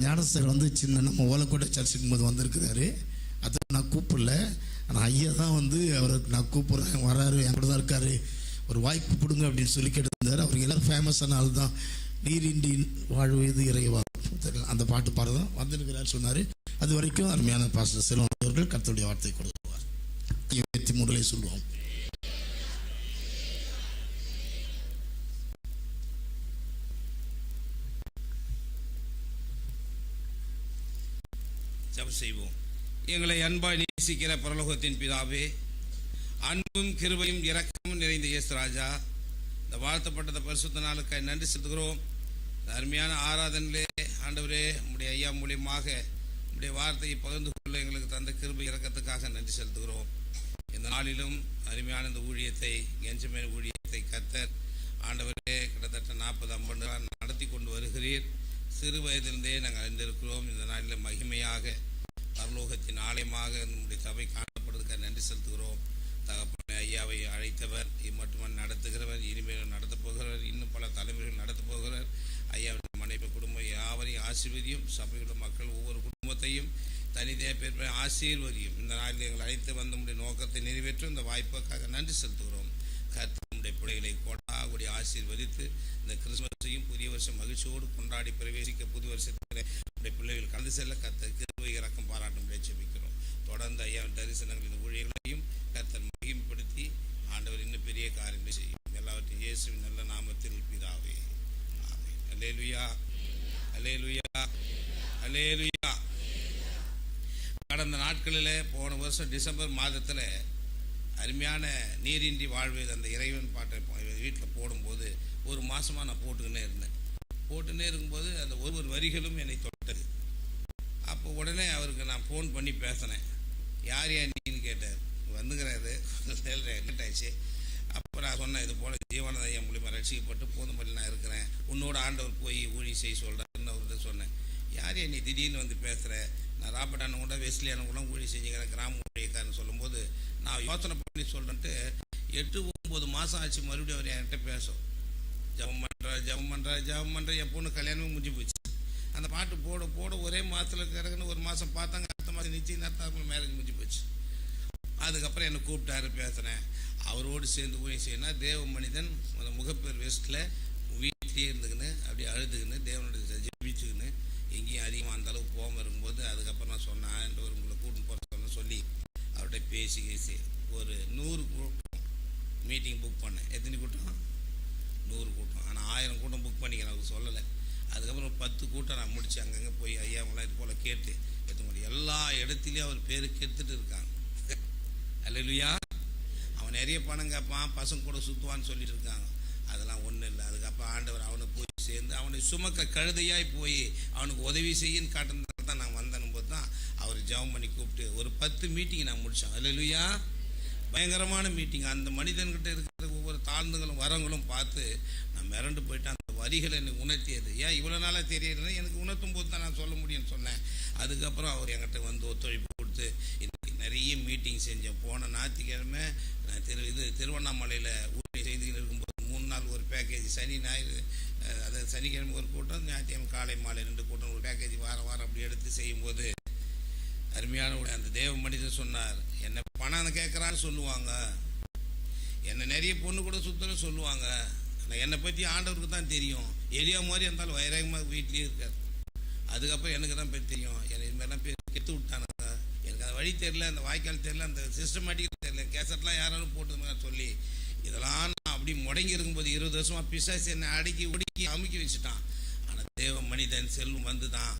ஞானஸ்தர் வந்து சின்ன நம்ம ஓலக்கோட்டை சர்ச்சுக்கும் போது வந்திருக்கிறாரு. அதை நான் கூப்பிடல, ஆனால் ஐயா தான் வந்து அவருக்கு நான் கூப்பிட்றேன், வராரு, என் கூட தான் இருக்காரு, ஒரு வாய்ப்பு கொடுங்க அப்படின்னு சொல்லி கேட்டிருந்தார். அவருக்கு எல்லோரும் ஃபேமஸான ஆள் தான். நீரின்றி வாழ்வது இறைவா அந்த பாட்டு பாடுதான் வந்திருக்கிறார் சொன்னார். அது வரைக்கும் அருமையான பாஸ்டர் செல்வம் அவர்கள் கர்த்தருடைய வார்த்தை கொடுத்துருவார். 23 சொல்லுவோம். ஜெபம் செய்வோம். எங்களை அன்பாய் நேசிக்கிற பரலோகத்தின் பிதாவே, அன்பும் கிருபையும் இரக்கமும் நிறைந்த இயேசு ராஜா, இந்த வாழ்த்தப்பட்ட பரிசுத்த நாளுக்காய் நன்றி செலுத்துகிறோம். அருமையான ஆராதனையிலே ஆண்டவரே, உம்முடைய ஐயா மூலியமாக உம்முடைய வார்த்தையை பகிர்ந்து கொள்ள எங்களுக்கு தந்த கிருபை இரக்கத்துக்காக நன்றி செலுத்துகிறோம். இந்த நாளிலும் அருமையான இந்த ஊழியத்தை, கெஞ்சமே ஊழியத்தை கர்த்தர் ஆண்டவரே கிட்டத்தட்ட 40-50 நடத்தி கொண்டு வருகிறீர். சிறு வயதிலிருந்தே நாங்கள் அறிந்திருக்கிறோம். இந்த நாளில் மகிமையாக பரலோகத்தின் ஆலயமாக நம்முடைய சபை காணப்படுவதற்காக நன்றி செலுத்துகிறோம். தகப்பனை ஐயாவை அழைத்தவர், மட்டுமல்ல நடத்துகிறவர், இனிமேல் நடத்தப் போகிறவர், இன்னும் பல தலைமுறைகள் நடத்தப் போகிறவர். ஐயாவுடைய மனைவி குடும்பம் யாவரையும் ஆசீர்வதியும், சபையுள்ள மக்கள் ஒவ்வொரு குடும்பத்தையும் தனித்தே பேர் ஆசீர்வதியும். இந்த நாளில் எங்களை அழைத்து வந்து நம்முடைய நோக்கத்தை நிறைவேற்றும் இந்த வாய்ப்புக்காக நன்றி செலுத்துகிறோம். கர்த்தருடைய பிள்ளைகளை கொண்டாடி ஆசீர்வதித்து இந்த கிறிஸ்துமஸையும் புதிய வருஷம் மகிழ்ச்சியோடு கொண்டாடி பிரவேசிக்க புதிய வருஷத்தில் நம்முடைய பிள்ளைகள் கலந்து செல்ல கர்த்தர் கிருபை இரக்கம் பாராட்டும் ஜெபிக்கிறோம். தொடர்ந்து ஐயாவின் தரிசனங்களின் ஊழியர்களையும் கர்த்தர் மகிமைப்படுத்தி ஆண்டவர் இன்னும் பெரிய காரியங்களை செய்யும். எல்லாவற்றையும் இயேசுவின் நல்ல நாமத்தில் பிதாவே, ஆமென். அல்லேலூயா, அல்லேலூயா, அல்லேலூயா. கடந்த நாட்களில் போன வருஷம் டிசம்பர் மாதத்தில் அருமையான நீரின்றி வாழ்வது அந்த இறைவன் பாட்டை வீட்டில் போடும்போது ஒரு மாதமாக நான் போட்டுக்கினே இருக்கும்போது அந்த ஒவ்வொரு வரிகளும் என்னை தொட்டது. அப்போ உடனே அவருக்கு நான் ஃபோன் பண்ணி பேசினேன். யார் நீன்னு கேட்டார். வந்துங்கிறாரு, லேட் ஆயிடுச்சு. அப்போ நான் சொன்னேன், இது போல் ஜீவானந்த ஐயா மூலியமாக ரட்சிக்கப்பட்டு போதும்படி நான் இருக்கிறேன், உன்னோட ஆண்டவர் போய் ஊழி செய்ய சொல்கிறேன்னு அவர்கிட்ட சொன்னேன். யார் நீ திடீர்னு வந்து பேசுகிற, நான் ராபர்ட் அண்ணன் கூட வெஸ்லியான கூட ஊழி செஞ்சுக்கிறேன், கிராம ஊழியக்காரன்னு சொல்லும்போது நான் யோசனை பண்ணி சொல்கிறேன்ட்டு 8-9 மாதம் ஆச்சு. மறுபடியும் அவர் என்கிட்ட பேசும், ஜபம் பண்ணுற என் பொண்ணு கல்யாணமும் முடிஞ்சு போச்சு. அந்த பாட்டு போட ஒரே மாதத்தில் கிடக்குன்னு 1 மாதம் பார்த்தாங்க, அடுத்த மாதம் நிச்சயதார்த்தம் மேரேஜ் முடிஞ்சு போச்சு. அதுக்கப்புறம் என்னை கூப்பிட்டாரு, பேசுகிறேன். அவரோடு சேர்ந்து ஊழியம் செய்யணும். தேவ மனிதன் அந்த முகப்பேர் வெஸ்ட்டில் வீட்டிலே இருந்துக்கின்னு அப்படியே அழுதுக்குன்னு தேவனுடைய ஜெபிச்சுக்கின்னு எங்கேயும் அதிகமாக அந்த அளவுக்கு போகாமல் இருக்கும்போது அதுக்கப்புறம் நான் சொன்னேன், உங்களை கூட்டின்னு போகிற சொல்லி அவர்கிட்ட பேசி ஒரு 100 கூட்டம் மீட்டிங் புக் பண்ணேன். எத்தனை கூட்டம்? 100 கூட்டம். ஆனால் 1000 கூட்டம் புக் பண்ணிக்கிறேன், அவருக்கு சொல்லலை. அதுக்கப்புறம் 10 கூட்டம் நான் முடிச்சு அங்கங்கே போய் ஐயாவெல்லாம் இது போல் கேட்டு எடுத்து முடியும். எல்லா இடத்துலையும் அவர் பேருக்கு எடுத்துகிட்டு இருக்காங்க. அல்லேலூயா. அவன் நிறைய பணம் கேட்பான், பசங்க கூட சுற்றுவான்னு சொல்லிட்டு இருக்காங்க. அதெல்லாம் ஒன்றும் இல்லை. அதுக்கப்புறம் ஆண்டவர் அவனை போய் சேர்ந்து அவனை சுமக்க கழுதையாய் போய் அவனுக்கு உதவி செய்யின்னு காட்டுறதுனால தான் நான் வந்தனும் போது தான் அவர் ஜெபம் பண்ணி கூப்பிட்டு ஒரு 10 மீட்டிங் நான் முடித்தேன். அல்லேலூயா. பயங்கரமான மீட்டிங். அந்த மனிதன்கிட்ட இருக்கிற ஒவ்வொரு தாழ்ந்துகளும் வரங்களும் பார்த்து நான் மிரண்டு போயிட்டேன். அந்த வரிகளை எனக்கு உணர்த்தியது. ஏன் இவ்வளோ நாளாக தெரியலன்னா எனக்கு உணர்த்தும் போது தான் நான் சொல்ல முடியும்னு சொன்னேன். அதுக்கப்புறம் அவர் என்கிட்ட வந்து ஒத்துழைப்பு கொடுத்து இன்றைக்கி நிறைய மீட்டிங் செஞ்சேன். போன ஞாயிற்றுக்கிழமை நான் திருவண்ணாமலையில் ஊழியம் செய்துக்கிட்டு இருக்கும்போது 3 நாள் ஒரு பேக்கேஜ், சனி ஞாயிறு, அதாவது சனிக்கிழமை ஒரு கூட்டம், ஞாயிற்றுக்கிழமை காலை மாலை 2 கூட்டம், ஒரு பேக்கேஜ் வாரம் அப்படி எடுத்து செய்யும்போது அருமையான அந்த தேவ மனிதன் சொன்னார், என்னை பணம் கேட்குறான்னு சொல்லுவாங்க, என்னை நிறைய பொண்ணு கூட சுத்தணும் சொல்லுவாங்க, ஆனால் என்னை பற்றி ஆண்டவருக்கு தான் தெரியும். எலியா மாதிரி இருந்தாலும் வைராகமாக வீட்லேயே இருக்கார். அதுக்கப்புறம் எனக்கு தான் பேர் தெரியும். என்னை இது மாதிரிலாம் பேர் கெத்து விட்டானுங்க, எனக்கு அந்த வழி தெரில, அந்த வாய்க்கால் தெரில, அந்த சிஸ்டமேட்டிக் தெரில, கேசட்லாம் யாராலும் போட்டுருங்க சொல்லி இதெல்லாம் நான் அப்படி முடங்கி இருக்கும்போது 20 வருஷமாக பிசாசு என்னை அடக்கி ஒடுக்கி அமுக்கி வச்சுட்டான். ஆனால் தேவ மனிதன் செல்வம் வந்து தான்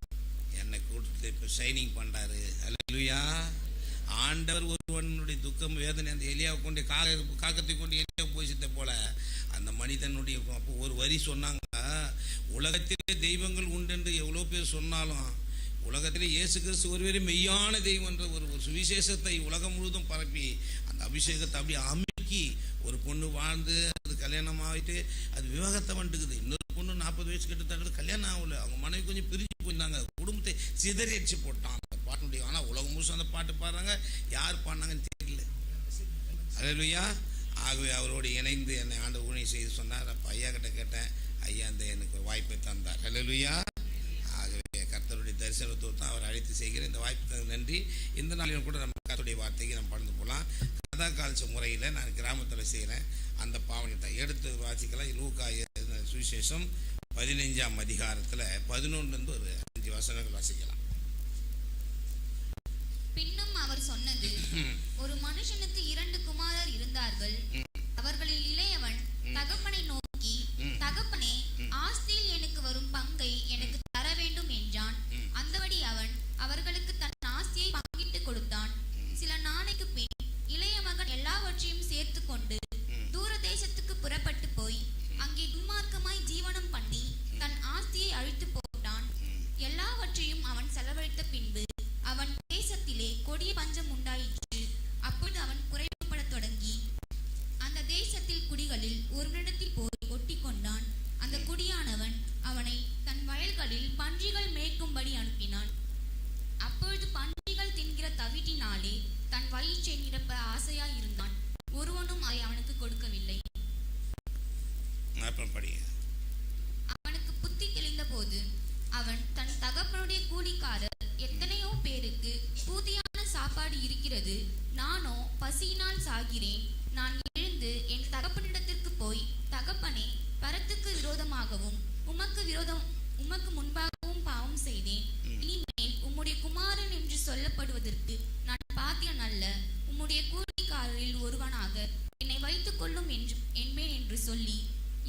என்னை கூட்டு இப்போ ஷைனிங் பண்ணுறாரு. அல்லேலூயா. ஆண்டவர் ஒருவனுடைய துக்கம் வேதனை அந்த எலியாவை கொண்டு காக்கத்தை கொண்டு எலியாவை போசித்த போல அந்த மனிதனுடைய அப்போ ஒரு வரி சொன்னாங்க, உலகத்திலே தெய்வங்கள் உண்டு என்று எவ்வளோ பேர் சொன்னாலும் உலகத்திலே இயேசு கிறிஸ்து ஒருவரே மெய்யான தெய்வம் என்ற ஒரு சுவிசேஷத்தை உலகம் முழுவதும் பரப்பி அந்த அபிஷேகத்தை அப்படி அமுக்கி ஒரு பொண்ணு வாழ்ந்து அது கல்யாணம் ஆகிட்டு அது விவாகத்தை வந்துட்டுக்குது. இன்னொரு பொண்ணு 40 வயசு கிட்டத்தட்ட கல்யாணம் ஆகல, அவங்க மனைவி கொஞ்சம் பிரிஞ்சு போயிருந்தாங்க, குடும்பத்தை சிதறி அடிச்சு போட்டான் அந்த பாட்டுடைய. ஆனால் உலகம் முழுசும் அந்த பாட்டு பாடுறாங்க, யார் பாடினாங்கன்னு தெரியல. அல்லேலூயா. ஆகவே அவரோடு இணைந்து என்னை ஆண்டு ஊழியம் செய்து சொன்னார். அப்போ ஐயா கிட்ட கேட்டேன், ஐயா அந்த எனக்கு வாய்ப்பை தந்தார். அல்லேலூயா. ஆகவே கர்த்தருடைய தரிசனத்தோடு தான் அவர் அழைத்து செய்கிற இந்த வாய்ப்புக்கு நன்றி. இந்த நாளிலும் கூட நம்ம கர்த்தருடைய வார்த்தைக்கு நம்ம பறந்து போகலாம். கதா கால்ச்ச முறையில் நான் கிராமத்தில் செய்கிறேன் அந்த பாவனையை எடுத்து வாசிக்கலாம். லூக்கா சுவிசேஷம் 15ஆம் அதிகாரத்தில் 11 ஒரு 5 வசனங்கள் வாசிக்கலாம். பின்னும் அவர் சொன்னது, ஒரு மனுஷனுக்கு 2 குமாரர் இருந்தார்கள். அவர்களில் இளையவன் தகப்பனை நோக்கி, தகப்பனே, ஆஸ்தியில் எனக்கு வரும் பங்கை எனக்கு தர வேண்டும் என்றான். அந்தபடி அவன் அவர்களுக்கு தன் ஆஸ்தியை பங்கிட்டு கொடுத்தான். சில நாளைக்கு பின் இளைய மகன் எல்லாவற்றையும் சேர்த்து கொண்டு தூர தேசத்துக்கு புறப்பட்டு போய் அங்கே துன்மார்க்கமாய் ஜீவனம் பண்ணி தன் ஆஸ்தியை அழித்து போட்டான். எல்லாவற்றையும் அவன் செலவழித்த பின்பு அவன் தேசத்திலே கொடிய பஞ்சம் உண்டாயிற்று. அப்பொழுது அவன் குறைவுபடத் தொடங்கி அந்த தேசத்தில் குடிகளில் ஒருவனிடத்தில் போய் ஒட்டி கொண்டான். அந்த குடியானவன் அவனை தன் வயல்களில் பன்றிகள் மேய்க்கும்படி அனுப்பினான். அப்பொழுது பன்றிகள் தின்கிற தவிட்டினாலே தன் வயிற்றை நிரப்ப ஆசையாய் இருந்தான். ஒருவனும் அதை அவனுக்கு கொடுக்கவில்லை. அவனுக்கு புத்தி தெளிந்த போது அவன் தன் தகப்பனுடைய கூலிக்காரர், எத்தனையோ பேருக்கு பூதியான சாப்பாடு இருக்கிறது, நானோ பசியினால் சாகிறேன். நான் எழுந்து என் தகப்பனிடத்திற்கு போய், தகப்பனே, பரத்துக்கு விரோதமாகவும் உமக்கு முன்பாகவும் பாவம் செய்தேன். இனிமேல் உம்முடைய குமாரன் என்று சொல்லப்படுவதற்கு நான் பாத்தியன் அல்ல. உம்முடைய கூலிக்காரரில் ஒருவனாக என்னை வைத்துக் கொள்ளும் என்பேன் என்று சொல்லி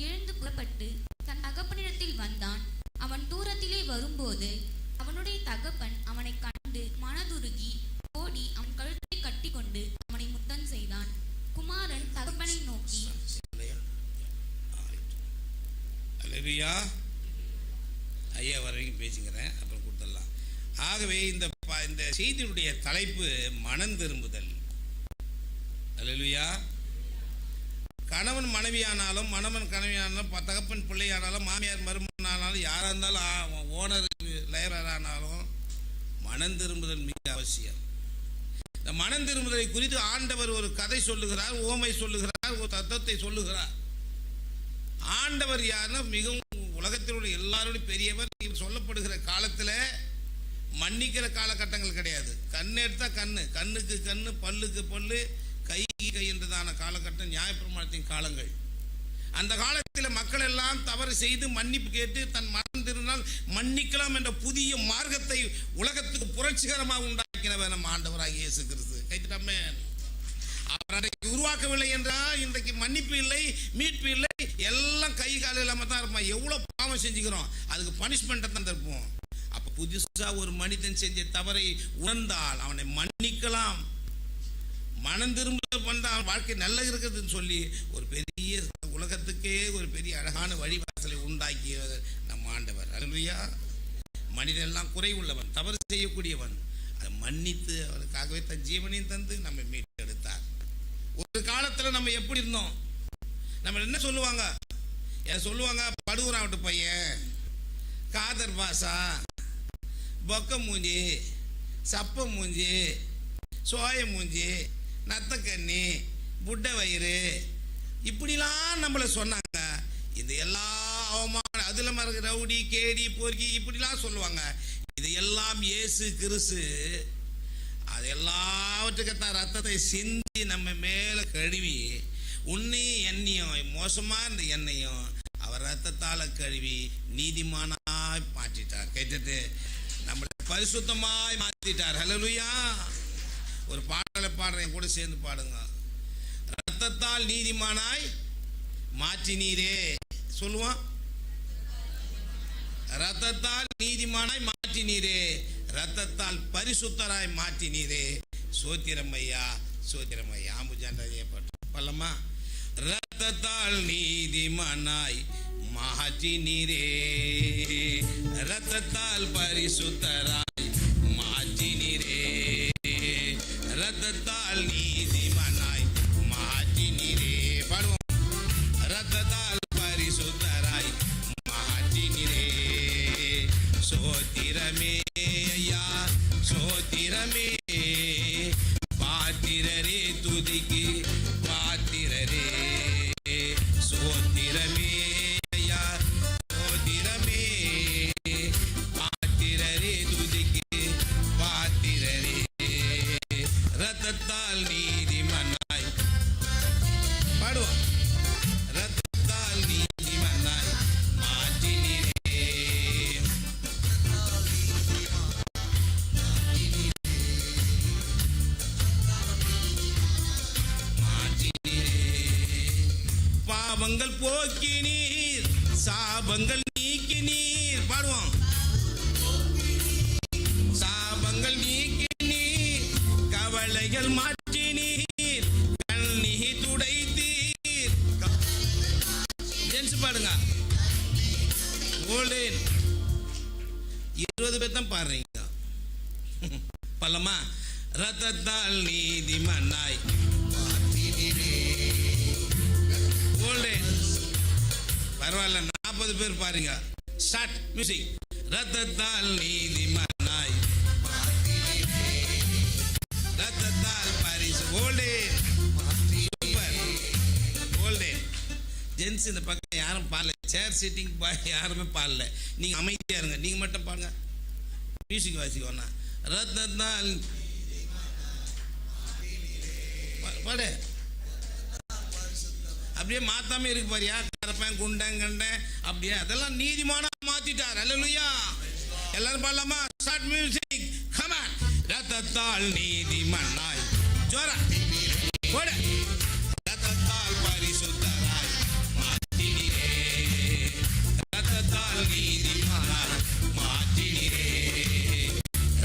எழுந்து புறப்பட்டு தன் தகப்பனிடத்தில் வந்தான். அவன் தூரத்திலே வரும்போது அவனுடைய தகப்பன் அவனை கண்டு மனதுருகி ஓடி அவன் கழுத்தை கட்டி கொண்டு அவனை முத்தம் செய்தான். குமாரன் தகப்பனை நோக்கி, ஐயா வரைக்கும் பேசுகிறேன், அப்புறம் கொடுத்துடலாம். ஆகவே இந்த செய்தியுடைய தலைப்பு மனம் திரும்புதல். அல்லேலூயா. கணவன் மனைவியானாலும், மணவன் கணவியானாலும், தகப்பன் பிள்ளையானாலும், மாமியார் மருமனானாலும், யாராக இருந்தாலும், ஓனர் லேபரானாலும் மனம் திரும்புதல் மிக அவசியம். இந்த மனம் திரும்புதலை குறித்து ஆண்டவர் ஒரு கதை சொல்லுகிறார், ஓமை சொல்லுகிறார், ஒரு தத்துவத்தை சொல்லுகிறார். ஆண்டவர் யாருன்னா மிகவும் உலகத்தினுடைய எல்லாருடைய பெரியவர். சொல்லப்படுகிற காலத்தில் மன்னிக்கிற காலகட்டங்கள் கிடையாது. கண் எடுத்தா கண்ணுக்கு கண்ணு, பல்லுக்கு பல்லு, கை என்றதான காலகட்டம் நியாயப்பிரமாணத்தின் காலங்கள். அந்த காலத்தில் மக்கள் எல்லாம் தவறு செய்து மன்னிப்பு கேட்டு தன் மனம் திரும்பினால் மன்னிக்கலாம் என்ற புதிய மார்க்கத்தை உலகத்துக்கு புரட்சிகரமாக உண்டாக்கினவர் நம்ம ஆண்டவராகிய இயேசு கிறிஸ்து. கைத்தட்டமே. அவர் அன்றைக்கு உருவாக்கவில்லை என்றால் இன்றைக்கு மன்னிப்பு இல்லை, மீட்பு இல்லை, எல்லாம் கை கால இல்லாம தான் இருப்பான். எவ்வளவு பாவம் செஞ்சுக்கிறோம், அதுக்கு பனிஷ்மெண்ட்டை தான் இருப்போம். அப்ப புதுசா ஒரு மனிதன் செஞ்ச தவறை உணர்ந்தால் அவனை மன்னிக்கலாம், மனம் திரும்ப வந்தால் வாழ்க்கை நல்லா இருக்குதுன்னு சொல்லி ஒரு பெரிய உலகத்துக்கே ஒரு பெரிய அழகான வழிவாசலை உண்டாக்கிய நம் ஆண்டவர். அல்லேலூயா. மனிதன் எல்லாம் குறை உள்ளவன், தவறு செய்யக்கூடியவன். அதை மன்னித்து அவருக்காகவே தன் ஜீவனையும் தந்து நம்ம மீட்டெடுத்தார். ஒரு காலத்தில் நம்ம எப்படி இருந்தோம், நம்ம என்ன சொல்லுவாங்க, படுகுறாவட்டு பையன், காதர் பாசா, பொக்க மூஞ்சி, சப்ப மூஞ்சி, சோய மூஞ்சி, நத்தக்கண்ணி, புட்டை வயிறு, இப்படிலாம் நம்மளை சொன்னாங்க. இது எல்லா அவமான அதில் மறக்க ரவுடி, கேடி, போர்க்கி, இப்படிலாம் சொல்லுவாங்க. இது எல்லாம் இயேசு கிறிஸ்து அது எல்லாவற்றுக்கத்தான் ரத்தத்தை சிந்தி நம்ம மேலே கழுவி உன்னையும் என்னையும் மோசமாக இருந்த என்னையும் அவர் ரத்தத்தால் கழுவி நீதிமானாய் மாற்றிட்டார். கேட்டுட்டு நம்மளை பரிசுத்தமாய் மாற்றிட்டார். ஹல்லேலூயா. ஒரு பாடலை பாடுறேன், கூட சேர்ந்து பாடுங்க. ரத்தத்தால் நீதிமானாய் மாற்றினீரே. சொல்லுவான், ரத்தத்தால் நீதிமானாய் மாற்றினீரே, ரத்தத்தால் பரிசுத்தராய் மாற்றினீரே. சோத்திரம் ஐயா, சோத்திரம் ஐயா. ஆம்புஜாண்டிய பாட்டு பல்லம்மா. ரத்தத்தால் நீதிமானாய் மாற்றினீரே, ரத்தத்தால் பரிசுத்தராய் மாற்றினீரே, ரத்தத்தால் நீதிமானாய் மாற்றினீரே. பாடுவோம். ரத்தத்தால் பரிசுத்தராய் மாற்றினீரே. சோத்திரமே ஐயா, சோத்திரமே. பாத்திரரே துதிக்கு பாத்திரரே. சோத்திரமே ஐயா, சோத்திரமே. பாத்திரரே துதி போக்கினீர், சாபங்கள் நீக்கினீர். பாடுவோம். சாபங்கள் நீக்கினீர், கவலைகள் மாற்றினீர், கண்ணீர் துடைத்தீர். ஜென்ஸ் பாடுங்க. கோல்டன் 20 பேர் தான் பாடுறீங்க. பல்லமா. ரத்தத்தால் நீதிமன்னாய் கோல்டன். பரவாயில்ல, 40 பேர் பாருங்க. Start music. ரத்தத்தால் நீதிமன்னாய், ரத்தத்தால் பரிசு. கோல்டன். சூப்பர். கோல்டன். ஜென்ஸ் இந்த பக்கம் யாரும் பாடல, சேர் சிட்டிங் யாருமே பாடல. நீங்க அமைதியா இருங்க, நீங்க மட்டும் பாருங்க. மியூசிக் வாசிக்கோண்ணா. ரத்தத்தால் பாடு. அப்படியே மாத்தாம இருக்கு பாரியா, கரப்பேன் குண்டன் கண்டன் அப்படியே, அதெல்லாம் நீதிமான மாத்திட்டார். அல்லேலூயா. எல்லாரும் பாடலாமா? Start music. Come on. ரத்தத்தால் நீதிமன்னாய், ஜோரா போடு. ரத்தத்தால் பரிசுத்தராய் மாற்றினீரே, ரத்தத்தால் நீதிமன்னாய் மாற்றினீரே,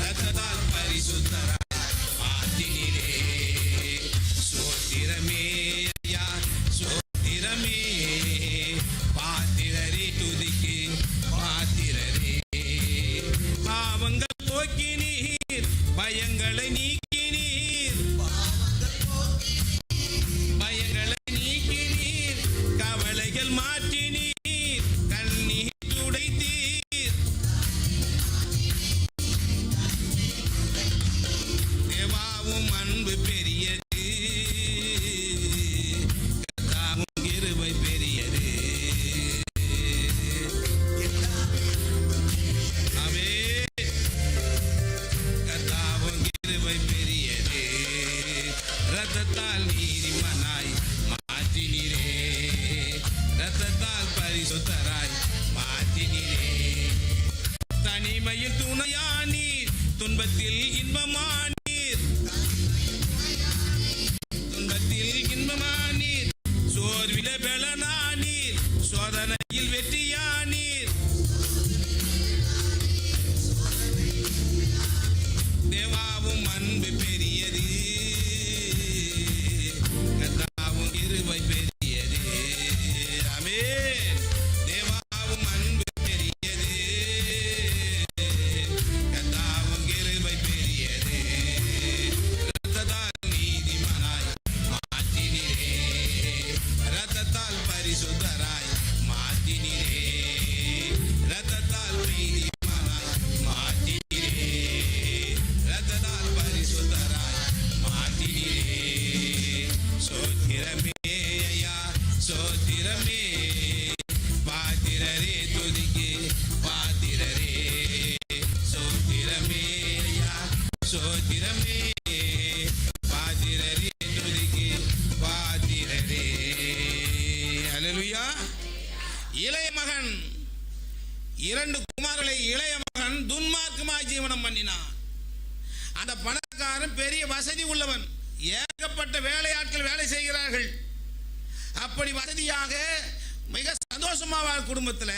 ரத்தத்தால் பரிசுத்தராய் மாற்றினீரே. சோத்திரமே ஐயா, சோத்திரமே. பாத்திரரே துதிக்கு பாத்திரரே. பாவங்கள் போக்கினீர், பயங்களை நீக்கினீர், பயங்களை நீக்கினீர், கவலைகள் மாற்றினீர், கண்ணீர் துடைத்தீர். தேவாவும் அன்பு பெரியது, கர்த்தாவும் கிருபை பெரியது. ஆமே. கர்த்தாவும் கிருபை பெரியது. ரத்தத்தால் நீதிமனாய் மாற்றினீரே, ரத்தத்தால் பரிசுத்தராய் மாற்றினீரே. தனிமையில் துணையானீர், துன்பத்தில் இன்பமானீர், துன்பத்தில் இன்பமானீர், சோர்வில பெலனானீர், சோதனையில் வெற்றியானீர். தேவாவும் அன்பு பெரியது, கர்த்தாவும் கிருபை பெரியது. ஆமென். தேவாவும் அன்பு பெரியது, கர்த்தாவும் கிருபை பெரியது. ரத்தத்தால் நீதிமானாய் மாற்றினீரே, ரத்தத்தால் பரிசுத்தராய் மாற்றினீரே, ரத்தத்தால் நீதிமானாய் மாற்றினீரே, ரத்தத்தால் பரிசுத்தராய் மாற்றினீரே. சோத்திரமே ஐயா, சோத்திரமே. பாத்திரரே துதிக்கு பாத்திரரே. சோத்திரமே ஐயா, சோத்திரமே. பாத்திரரே துதிக்கு பாத்திரரே. அல்லேலூயா. இளைய மகன், 2 குமாரர்களை இளைய மகன் துன்மார்க்கமாய் ஜீவனம் பண்ணினான். அந்த பணக்காரன் பெரிய வசதி உள்ளவன், ஏகப்பட்ட வேலையாட்கள் வேலை செய்கிறார்கள். அப்படி வசதியாக மிக சந்தோஷமாக குடும்பத்தில்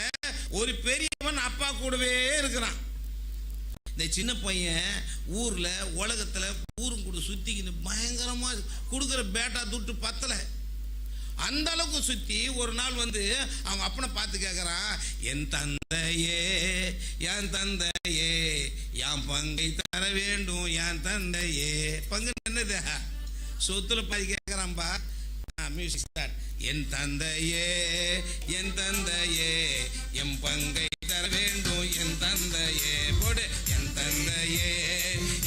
ஒரு பெரியவன் அப்பா கூடவே இருக்கிறான். இந்த சின்ன பையன் ஊர்ல உலகத்துல ஊரும் கூட சுத்திக்கிட்டு பயங்கரமா கொடுக்குற பேட்டா துட்டு பத்தல, அந்த அளவுக்கு சுத்தி ஒரு நாள் வந்து அவங்க அப்பனை பார்த்து கேட்கறான், என் தந்தையே, என் தந்தையே, என் பங்கை தர வேண்டும், என் தந்தையே. பங்கு என்னது? சொத்துல பாதி கேட்கறான்பா. Music start. என் தந்தையே, என் தந்தையே, என் பங்கை தர வேண்டும், என் தந்தையே. போடு. என் தந்தையே,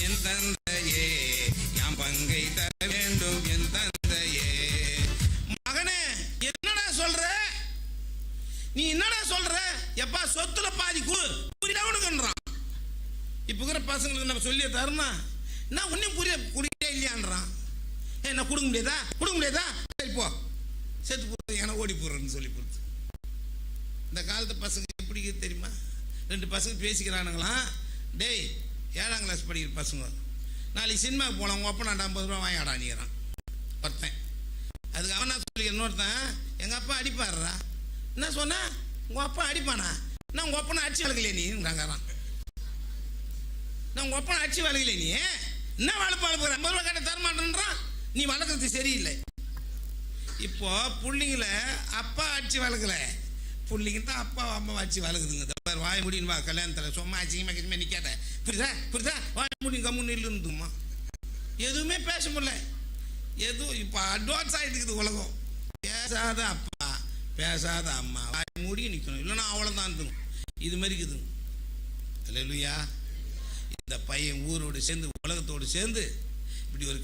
என் தந்தையே, என் பங்கை தர வேண்டும், என் தந்தையே. மகனே, என்னடா சொல்ற? நீ என்னடா சொல்ற? எப்பா சொத்துல பாதி கூறிடவனுக்குன்றான். இப்ப இருக்கிற பசங்களுக்கு நம்ம சொல்லிய தரணும், என்ன ஒன்னும் புரிய இல்லையான்றான். என்ன கொடுக்க முடியாதா? கொடுக்க முடியாதா? சரி போ, செத்து போ, ஏன்னா ஓடி போறேன்னு சொல்லி கொடுத்து. இந்த காலத்து பசங்க எப்படி தெரியுமா? 2 பசங்க பேசிக்கிறானுங்களாம். டேய், 7ஆம் கிளாஸ் படிக்கிற பசங்க, நாளைக்கு சினிமாவுக்கு போகலாம், உங்கள் அப்பா நான் 50 ரூபா வாங்கி ஆடானிக்கிறான் ஒருத்தன். அதுக்கு அவனா சொல்லி இன்னொருத்தன், எங்கள் அப்பா அடிப்பாடுறா. என்ன சொன்னா? உங்கள் அப்பா அடிப்பானா? நான் உங்கள் அப்பனை அடிச்சு வளர்க்கலையே நீங்கிறாங்கிறான். நான் உங்கள் அப்பனை அடிச்சு வளர்க்கலையே நீ என்ன வளர்ப்பு வளர்ப்புற? 50 ரூபா கேட்ட தரமாட்டேன்றான். நீ வளர்க்குறது சரியில்லை. இப்போ பிள்ளைங்கள அப்பா அடிச்சு வளர்க்கல, பிள்ளைங்க தான் அப்பா அம்மா அடிச்சு வளர்க்குதுங்க. வாய முடியுமா கல்யாணத்தில் சும்மா அச்சிங்கமாக நீ கேட்ட புரியுதா புரியுதா வாய முடியும் கம்முன்னு இல்லைன்னுமா எதுவுமே பேச முடியல. எதுவும் இப்போ அட்வான்ஸ் ஆகிட்டுக்குது உலகம். பேசாத அப்பா பேசாத அம்மா வாய மூடி நிற்கணும், இல்லைன்னா அவ்வளோதான் இருக்கணும். இது மாதிரி இருக்குதுங்க. அல்லேலூயா. இந்த பையன் ஊரோடு சேர்ந்து உலகத்தோடு சேர்ந்து இப்படி ஒரு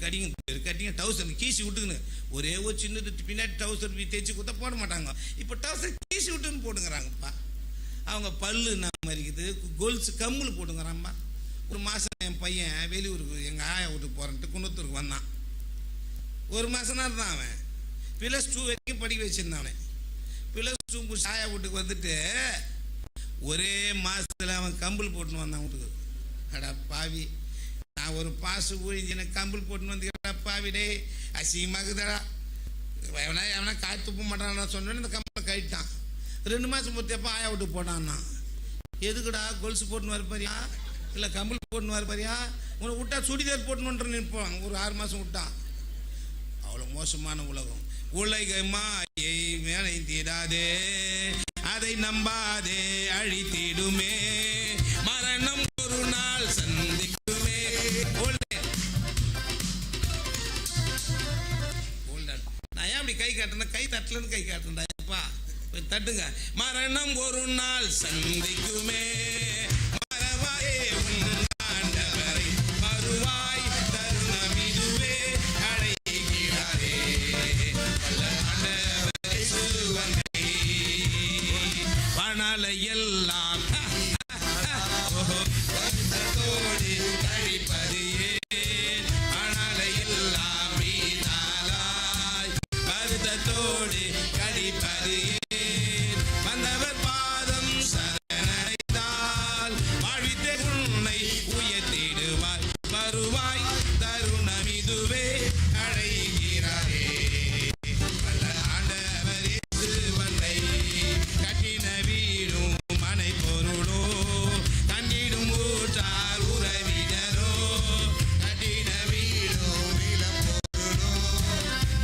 கட்டிங்க டவுசர் கீசி விட்டுக்குன்னு ஒரே ஒரு சின்னது பின்னாடி டவுசர் தேய்ச்சி கொடுத்தா போட மாட்டாங்க. இப்போ டவுசர் கீசி விட்டுன்னு போட்டுங்கிறாங்கப்பா. அவங்க பல்லு நம்ம இருக்குது, கோல்ஸ் கம்முள் போட்டுங்கிறான்ப்பா. ஒரு மாதம் என் பையன் வெளியூருக்கு எங்கள் ஆயா வீட்டுக்கு போகிறேன்ட்டு குன்னத்தூருக்கு வந்தான். ஒரு மாதம் தான் இருந்தான். அவன் +2 வரைக்கும் படிக்க வச்சுருந்தான். அவன் +2 ஆயா வீட்டுக்கு வந்துட்டு ஒரே மாதத்தில் அவன் கம்பல் போட்டுன்னு வந்தான் வீட்டுக்கு. அடா பாவி, நான் ஒரு பாசு ஊழிஞ்சு எனக்கு கம்பல் போட்டுன்னு வந்துக்கிறா பாவிடே அசிங்கமாக்குதடா. எவனா காய் துப்ப மாட்டான் சொன்னேன்னு இந்த கம்பலை கழிட்டான். 2 மாதம் பொறுத்தப்போ ஆயா விட்டு போட்டான்னா. எதுக்குடா கொலுசு போட்டுன்னு வரப்பறியா இல்லை கம்பல் போட்டுன்னு வரப்பறியா? உன்னை விட்டா சுடிதார் போட்டுன்னு நிற்பான். ஒரு 6 மாதம் விட்டான். அவ்வளோ மோசமான உலகம். உலகமாயை மேலை தீராதே, அதை நம்பாதே அழித்திடுமே, மரணம் ஒரு நாள் சந்திக்குமே. நான் ஏன் அப்படி கை காட்டுறேன்? கை தட்டலன்னு கை காட்டுறேன்டாப்பா. தட்டுங்க. மரணம் ஒரு நாள் சந்திக்குமே, மறவாயே உன் ஆண்டவரை, மறுவாய் தருணம் இதுவே அழைக்கிறாரே, ஆண்டவரை சுவனை வானாலை எல்லாம் வருத்தத்தோடு கழிப்பது ஏன், வானாலை எல்லாம் வீணாலாய் வருத்தத்தோடு கழிப்பது ஏன், வந்தவர் பாதம் சரணடைந்தால் வாழ்வித்தே உன்னை உயர்த்திடுவார், வருவாய் தருணம் இதுவே அழைக்கிறாரே, வல்ல ஆண்டவர் இயேசுவனை கட்டின வீடும் மனை பொருளோ, கண்டிடும் ஊற்றார் உறவினரோ, கட்டின வீடும் இளம் பொருளோ,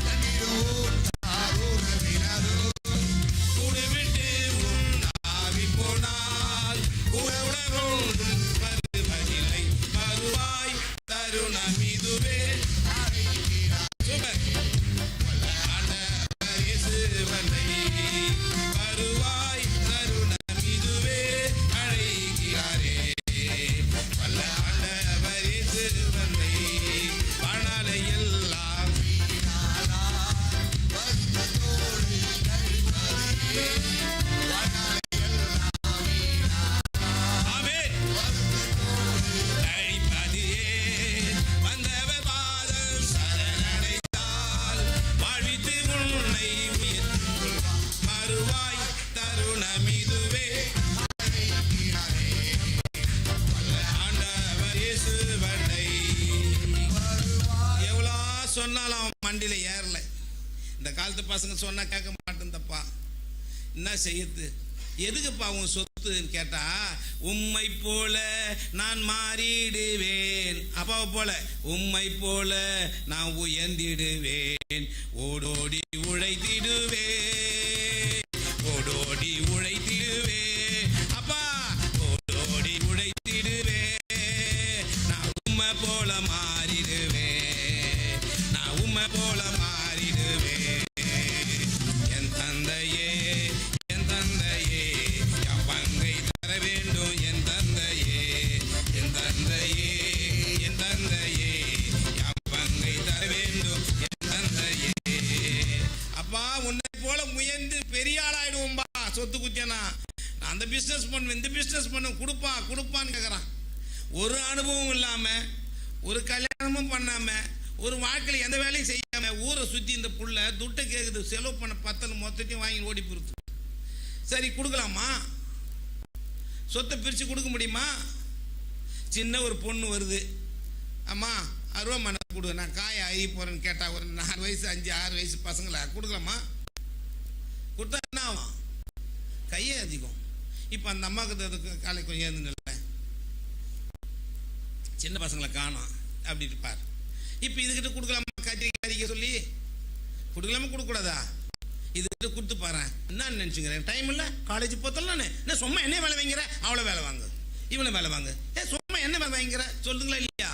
கண்டிடும் ஊற்றார் உறவினரோ, கூடுவிட்டு உன் ஆவி போனால் உறவுடன் வருவதில்லை, வருவாய் தருணம் இதுவே அழைக்கிறார். சூப்பர். ஆண்டவர் இயேசுவனை வருவாய் தருணம் இதுவே அழைக்கிறாரே, வல்ல ஆண்டவர் இயேசுவனை வானாலை எல்லாம் ஆமென் அழைப்பது ஏன், வந்தவர் பாதம் சரணடைந்தால் வாழ்வித்து உன்னை உயர்த்துவார், மறுவாய் தருணம் இதுவே ஆண்டவர் இயேசுவனை. எவ்வளோ சொன்னாலும் அவன் மண்டியில் ஏறல. இந்த காலத்து பசங்க சொன்னா கேட்க மாட்டேந்தப்பா. என்ன செய்யுது? எதுக்குப்பா உன் சொத்துன்னு கேட்டா, உம்மை போல நான் மாறிடுவேன், அப்பாவை போல உம்மை போல நான் உயர்ந்திடுவேன், ஓடோடி உழைத்திடுவேன், ஓடோடி உழைத்திடுவேன், அப்பா ஓடோடி உழைத்திடுவேன், நான் உம்மை போல மாறிடுவேன், நான் உம்மை போல மாறிடுவேன். என் தந்தையே என் தந்தையே என் பங்கை தர வேண்டும், என் தந்தையே என் தந்தையே என் தந்தையே என் பங்கை தர வேண்டும், என் தந்தையே. அப்பா உன்னை போல முயன்று பெரிய ஆளாயிடுவோம்பா. சொத்து குத்தியானா நான் அந்த பிஸ்னஸ் பண்ணுவேன், இந்த பிஸ்னஸ் பண்ணுவேன், கொடுப்பான்னு கேட்குறான். ஒரு அனுபவம் இல்லாமல், ஒரு கல்யாணமும் பண்ணாமல், ஒரு வாழ்க்கையில் எந்த வேலையும் செய்யாமல் ஊரை சுற்றி இந்த புள்ள துட்டை கேட்குது, செலவு பண்ண பத்தல் மொத்தத்தையும் வாங்கி ஓடி போடுது. சரி கொடுக்கலாமா? சொத்தை பிரித்து கொடுக்க முடியுமா? சின்ன ஒரு பொண்ணு வருது, அம்மா 60 ரூபா மண்ணை கொடு, நான் காய அழி போகிறேன்னு கேட்டால் ஒரு 4 வயசு 5 6 வயசு பசங்களை கொடுக்கலாமா? கையே அதிகம். இப்போ அந்த அம்மாவுக்கு காலை கொஞ்சம் எழுந்து நில்ல, சின்ன பசங்களை காணோம் அப்படி இருப்பார். இப்போ இதுக்கிட்ட கொடுக்கலாமா? கத்திரிக்காய் சொல்லி கொடுக்கலாமா கொடுக்கக்கூடாதா? இதுக்கிட்ட கொடுத்து பாரு. என்னன்னு நினச்சிக்கிறேன், டைம் இல்லை, காலேஜ் போத்தலாம். என்ன சும்மா என்ன வேலை வாங்கிற, அவ்வளோ வேலை வாங்கு, இவ்வளோ வேலை வாங்கு, சும்மா என்ன வேலை வாங்கிக்கிற சொல்லுங்களா இல்லையா?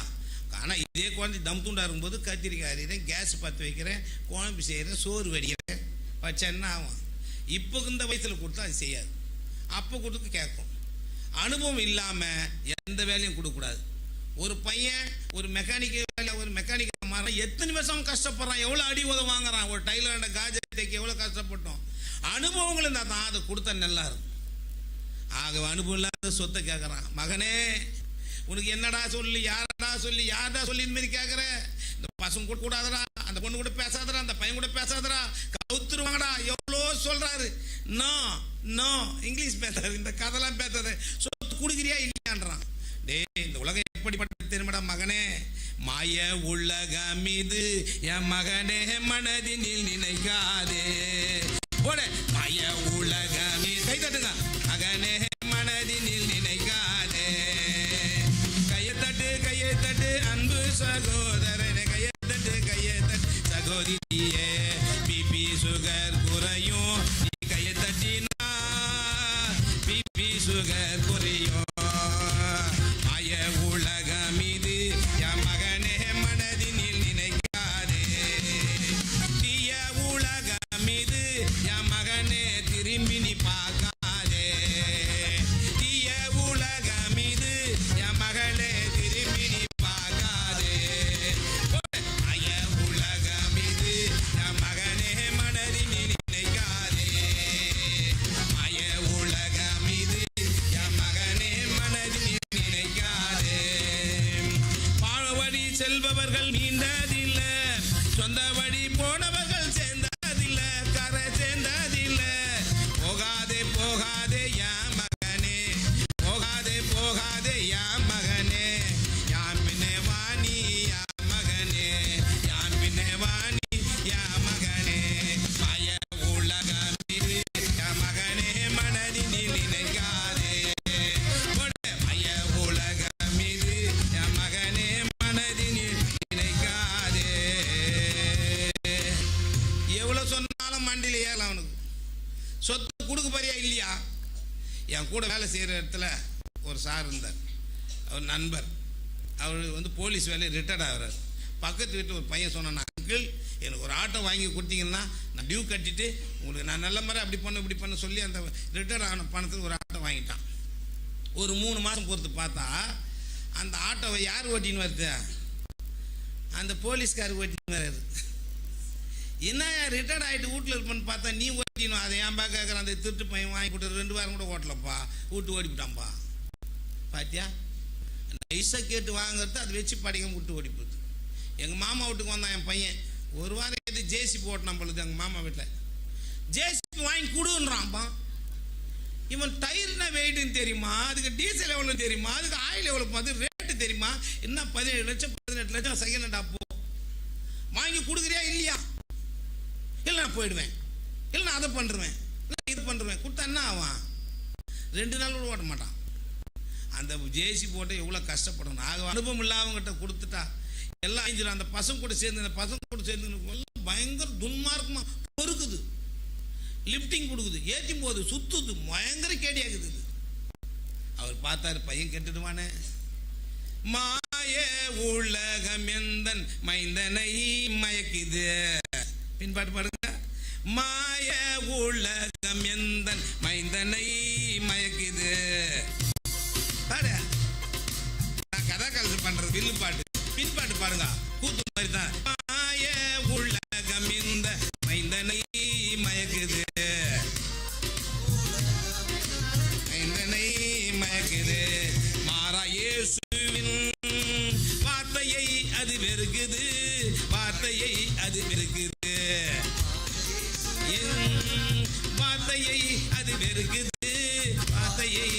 ஆனால் இதே குழந்தை தம் தூண்டா இருக்கும்போது கத்திரிக்காய் அறிகிறேன், கேஸ் பற்ற வைக்கிறேன், குழம்பு செய்கிறேன், சோறு வடிக்கிறேன், வச்சா என்ன ஆகும்? இப்போ இந்த வயசில் கொடுத்தா அது செய்யாது, அப்போ கொடுத்து கேட்கும். அனுபவம் இல்லாமல் எந்த வேலையும் கொடுக்கக்கூடாது. ஒரு பையன் ஒரு மெக்கானிக் வேலை, ஒரு மெக்கானிக்கை மாற எத்தனை வருஷம் கஷ்டப்படுறான், எவ்வளோ அடி உதவ வாங்குறான், ஒரு டைலரோட காஜை தைக்க எவ்வளோ கஷ்டப்பட்டோம். அனுபவங்கள் இருந்தால் தான் அதை கொடுத்தா நல்லா இருக்கும். ஆக அனுபவம் இல்லாத சொத்தை கேட்குறான். மகனே உனக்கு என்னடா சொல்லி, யாரடா சொல்லி, யாரடா சொல்லி இந்த மாதிரி கேட்குற? இந்த பசங்க கூட கூடாதடா, அந்த பொண்ணு கூட பேசாதடா, அந்த பையன் கூட பேசாதடா, கவுத்துருவாங்கடா, எவ்வளோ சொல்றாரு. நோ நோ, இங்கிலீஷ் பேசாது, இந்த கதைலாம் பேசாத, சொத்து கொடுக்குறியா இல்லையான்றான். டேய், இந்த உலகம் எப்படிப்பட்ட தெரியுமாடா மகனே? மாய உலகம் இது என் மகனே, மனதினில் நினைக்காதே. போட மாய உலகம், கை தட்டுங்க மகனே, மனதினில் நினைக்காதே. கையை தட்டு அன்பு சகோதரனே, கையை தட்டு சகோதரியே. பிபி சுகர் குறையும், நீ கையை தட்டினா பிபி சுகர் குறையும். மாய உலகம் இது என் மகனே, மனதினில் நினைக்காதே. தீய உலகம் இது என் மகனே, திரும்பி நீ பார்க்காதே. தீய உலகம் இது என் மகளே, திரும்பி நீ பார்க்காதே. மாய உலகம் இது என் மகனே, மனதினில் நினைக்காதே. மாய உலகம் இது என் மகனே, மனதினில் நினைக்காதே. பாழ வழி செல்பவர்கள் நீண்டதில்லை, சொந்த வழி போனவர்கள் சேர்ந்ததில்லை, கரை சேர்ந்ததில்லை. போகாதே போகாதே யா மகனே, போகாதே போகாதே யா மகனே, யான் பின்னே வாணி யா மகனே, யான் பின்னே வாணி யா மகனே. மாய உலகம் இது யா மகனே, மனதினில் நினைக்காதே. மாய உலகம் இது யா மகனே, மனதினில் நினைக்காதே. எவ்வளோ சொன்னாலும் மண்டியில் ஏறலாம் அவனுக்கு. சொத்து கொடுக்க போறியா இல்லையா? என் கூட வேலை செய்கிற இடத்துல ஒரு சார் இருந்தார், அவர் நண்பர். அவர் போலீஸ் வேலையை ரிட்டையர்ட் ஆகிறார். பக்கத்து வீட்டில் ஒரு பையன் சொன்னான், அங்கிள் எனக்கு ஒரு ஆட்டோ வாங்கி கொடுத்தீங்கன்னா நான் டியூ கட்டிட்டு உங்களுக்கு நான் நல்ல மாதிரி அப்படி பண்ண இப்படி பண்ண சொல்லி அந்த ரிட்டையர்ட் ஆன பணத்துக்கு ஒரு ஆட்டோ வாங்கிட்டான். ஒரு 3 மாதம் பொறுத்து பார்த்தா அந்த ஆட்டோவை யார் ஓட்டின்னு வருது? அந்த போலீஸ்கார் ஓட்டின்னு வர்றாரு. என்ன ரிட்டையர்ட் ஆகிட்டு வீட்டில் இருப்பேன்னு பார்த்தா நீ ஓட்டினும், அதை ஏன் கேட்குற? அந்த திருட்டு பையன் வாங்கி கொடுத்து 2 வாரம் கூட ஓட்டலப்பா, வீட்டு ஓடிவிட்டான்ப்பா. பாத்தியா, நைஸாக கேட்டு வாங்குறது, அதை வச்சு படிக்க விட்டு ஓடி போகுது. எங்கள் மாமா வீட்டுக்கு வந்தான் என் பையன், ஒரு வாரம் எது ஜேசிபி ஓட்டினான் பொழுது எங்கள் மாமா வீட்டில். ஜேசிபி வாங்கி கொடுன்றான்ப்பா. இவன் டயர்னா வெயிட்டுன்னு தெரியுமா, அதுக்கு டீசல் எவ்வளோ தெரியுமா, அதுக்கு ஆயில் எவ்வளோ, அது ரேட்டு தெரியுமா? என்ன 17 லட்சம் 18 லட்சம் செகண்ட் ஹேண்ட் அப்போ வாங்கி கொடுக்குறியா இல்லையா? இல்லை நான் போயிடுவேன், இல்லை நான் அதை பண்ணுறேன், இல்லை இது பண்ணுறேன். கொடுத்தா என்ன ஆவான்? 2 நாள் கூட ஓட்ட மாட்டான். அந்த ஜேசி போட்டு எவ்வளோ கஷ்டப்படணும். ஆக அனுபவம் இல்லாதவங்கிட்ட கொடுத்துட்டா எல்லாம் அழிஞ்சிடும். அந்த பசங்க கூட சேர்ந்து, அந்த பசங்க கூட சேர்ந்து பயங்கர துன்மார்க்கமாக பொறுக்குது, லிஃப்டிங் கொடுக்குது, ஏற்றும் போது சுற்றுது, பயங்கர கேடியாக்குது. அவர் பார்த்தாரு, பையன் கெட்டுடுவானே. மாய உலகம் எந்தன் மைந்தனை மயக்குது. பின்பாட்டு பாடுங்க. மாய உலகம் எந்தன் மைந்தனை மயக்குது. கதை கலந்து பண்றது வில்லு பாட்டு. பின்பாட்டு பாடுங்க, கூத்து மாதிரி தான். மாய உலகம் இந்த மைந்தனை மயக்குது, மைந்தனை மயக்குது. மாறா இயேசுவின் வார்த்தையை அது வெறுக்குது, வார்த்தையை அது வெறுக்குது, வார்த்தையை அது வெறுக்குது, வார்த்தையை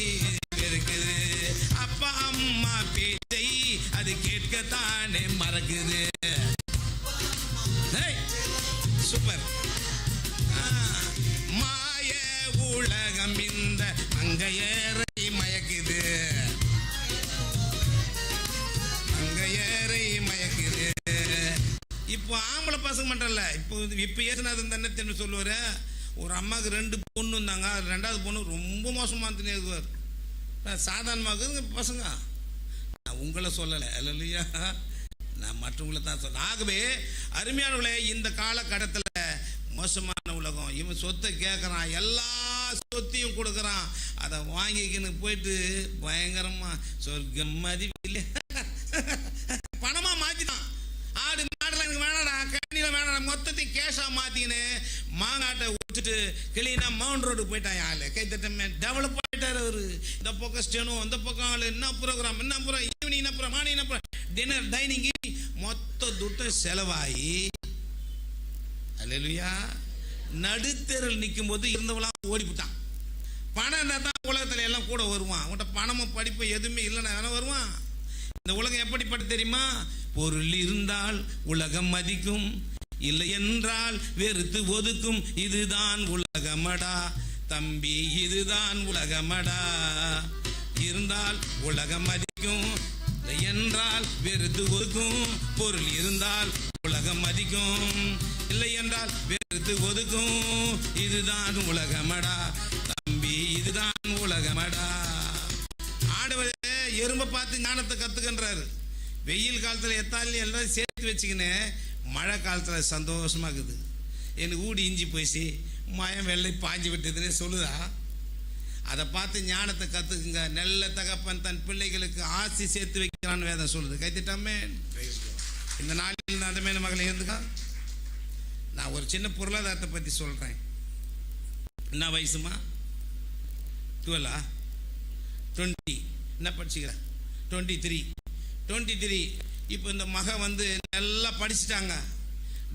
வெறுக்குது. அப்பா அம்மா பேச்சை அது கேட்கத்தானே மறக்குது. சூப்பர். மாய உலகம் பிரசங்கம் பண்ணுறல. இப்போ ஏசுநாதன் தன்னத்தின்னு சொல்லுவார். ஒரு அம்மாவுக்கு 2 பொண்ணு இருந்தாங்க. 2வது பொண்ணு ரொம்ப மோசமாக இருந்துன்னு எழுதுவார். சாதாரணமாக பசங்க, நான் உங்களை சொல்லலை இல்லையா, நான் மற்றவங்களை தான் சொல்ல. ஆகவே அருமையானவர்களே, இந்த காலகட்டத்தில் மோசமான உலகம். இவன் சொத்தை கேட்குறான், எல்லா சொத்தையும் கொடுக்குறான். அதை வாங்கிக்கின்னு போயிட்டு பயங்கரமாக சொர்க்கம் மதிப்பில்லை பணமாக மாற்றிட்டான். ஆடு மாடெல்லாம் எனக்கு வேணாடா, கண்ணியில் வேணாடா, மொத்தத்தையும் கேஷாக மாற்றிக்கின்னு மாங்காட்டை விட்டுட்டு கிளீனா மவுண்ட் ரோடு போயிட்டான். ஆளு கைத்தட்டமே டெவலப் ஆகிட்டார் அவரு. இந்த பக்கம் ஸ்டேனோ, அந்த பக்கம் ஆளு, என்ன ப்ரோக்ராம், என்ன ப்ரோக்ராம், ஈவினிங் என்ன ப்ரோக்ராம், மார்னிங் என்ன ப்ரோக்ராம், டின்னர், டைனிங், மொத்த துட்டம் செலவாகி அல்லேலூயா நடுத்தெருள் நிற்கும் போது இருந்தவளாம் ஓடிவிட்டான். பணம் இருந்தால் தான் உலகத்தில் எல்லாம் கூட வருவான். அவன்கிட்ட பணமும் படிப்பு எதுவுமே இல்லைன்னா வேணா வருவான். இந்த உலகம் எப்படிப்பட்ட தெரியுமா? பொருள் இருந்தால் உலகம் மதிக்கும், இல்லை என்றால் வெறுத்து ஒதுக்கும். இதுதான் உலகமடா தம்பி, இதுதான் உலகமடா. இருந்தால் உலகம் மதிக்கும், இல்லை என்றால் வெறுத்து ஒதுக்கும். பொருள் இருந்தால் உலகம் மதிக்கும், இல்லை என்றால் வெறுத்து ஒதுக்கும். இதுதான் உலகமடா தம்பி, இதுதான் உலகமடா. ஆண்டவர் எறும்பை பார்த்து ஞானத்தை கற்றுக்கின்றாரு. வெயில் காலத்தில் எத்தாலும் எல்லாம் சேர்த்து வச்சுக்கின்னு மழை காலத்தில் சந்தோஷமாகுது. எனக்கு ஊடி இஞ்சி போயிடுச்சு, மயம் வெள்ளை பாஞ்சு விட்டதுன்னு சொல்லுதா? அதை பார்த்து ஞானத்தை கற்றுக்குங்க. நல்ல தகப்பன் தன் பிள்ளைகளுக்கு ஆசி சேர்த்து வைக்கிறான்னு வேதம் சொல்லுது. கைத்திட்டாமே இந்த நாளில் அந்த மேல மகளை இருந்துக்கா. நான் ஒரு சின்ன பொருளாதாரத்தை பற்றி சொல்கிறேன். என்ன வயசுமா? 12 20 என்ன படிச்சுக்கிறேன்? 23. இப்போ இந்த மகன் வந்து நல்லா படிச்சுட்டாங்க,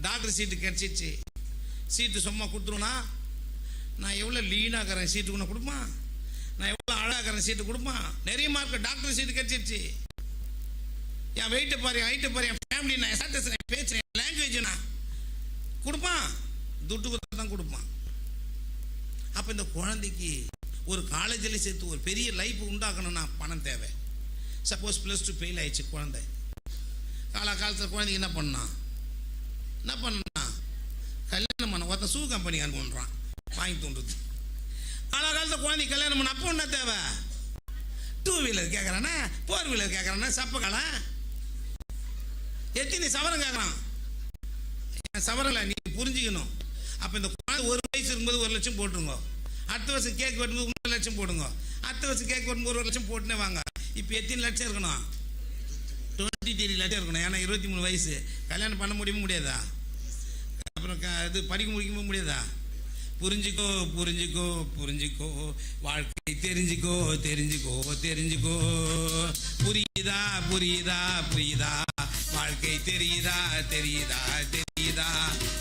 டாக்டர் சீட்டு கிடச்சிச்சு. சீட்டு சும்மா கொடுத்துருவனா? நான் எவ்வளோ லீனாகிறேன் சீட்டு கொண்டு கொடுப்பா, நான் எவ்வளோ அழகாகிறேன் சீட்டு கொடுப்பா. நிறைய மார்க் டாக்டர் சீட்டு கிடச்சிருச்சு. என் வெயிட்டை பாரு, ஹைட்டை பாரு, என் ஃபேமிலி, நான் ஸ்டேட்டஸ், என் பேச்சு, என் லாங்குவேஜ் நான் கொடுப்பான். துட்டு கொடுத்தா தான் கொடுப்பான். அப்போ இந்த குழந்தைக்கு ஒரு காலேஜில் சேர்த்து ஒரு பெரிய லைஃப் உண்டாக்கணும்னா பணம் தேவை. சப்போஸ் +2 ஃபெயில் ஆயிடுச்சு குழந்தை. காலத்தில் குழந்தைக்கு என்ன பண்ணான் கல்யாணம் பண்ண ஒருத்தன் ஷூ கம்பெனி அனுப்புன்றான் வாங்கி தோன்றுது. காலத்தில் குழந்தைக்கு கல்யாணம் பண்ண அப்போ என்ன தேவை? 2 வீலர் கேட்குறானா, 4 வீலர் கேட்குறானா, சப்பக்காலம் எத்தனை சவரம் கேட்குறான். சவரலை நீ புரிஞ்சுக்கணும். அப்போ இந்த குழந்தை 1 வயசு இருக்கும்போது 1 லட்சம் போட்டுருங்க. அடுத்த வருஷம் கேக் வரும்போது 3 லட்சம் போடுங்க. அடுத்த வருஷம் கேக் வரும்போது 1 லட்சம் போட்டுனே வாங்க. இப்போ எத்தனை லட்சம் இருக்கணும்? 23 லட்சம் இருக்கணும். ஏன்னா 23 வயசு. கல்யாணம் பண்ண முடியாதா? அப்புறம் இது படிக்க முடிக்க முடியாதா? புரிஞ்சுக்கோ வாழ்க்கை தெரிஞ்சுக்கோ. புரியுதா வாழ்க்கை தெரியுதா?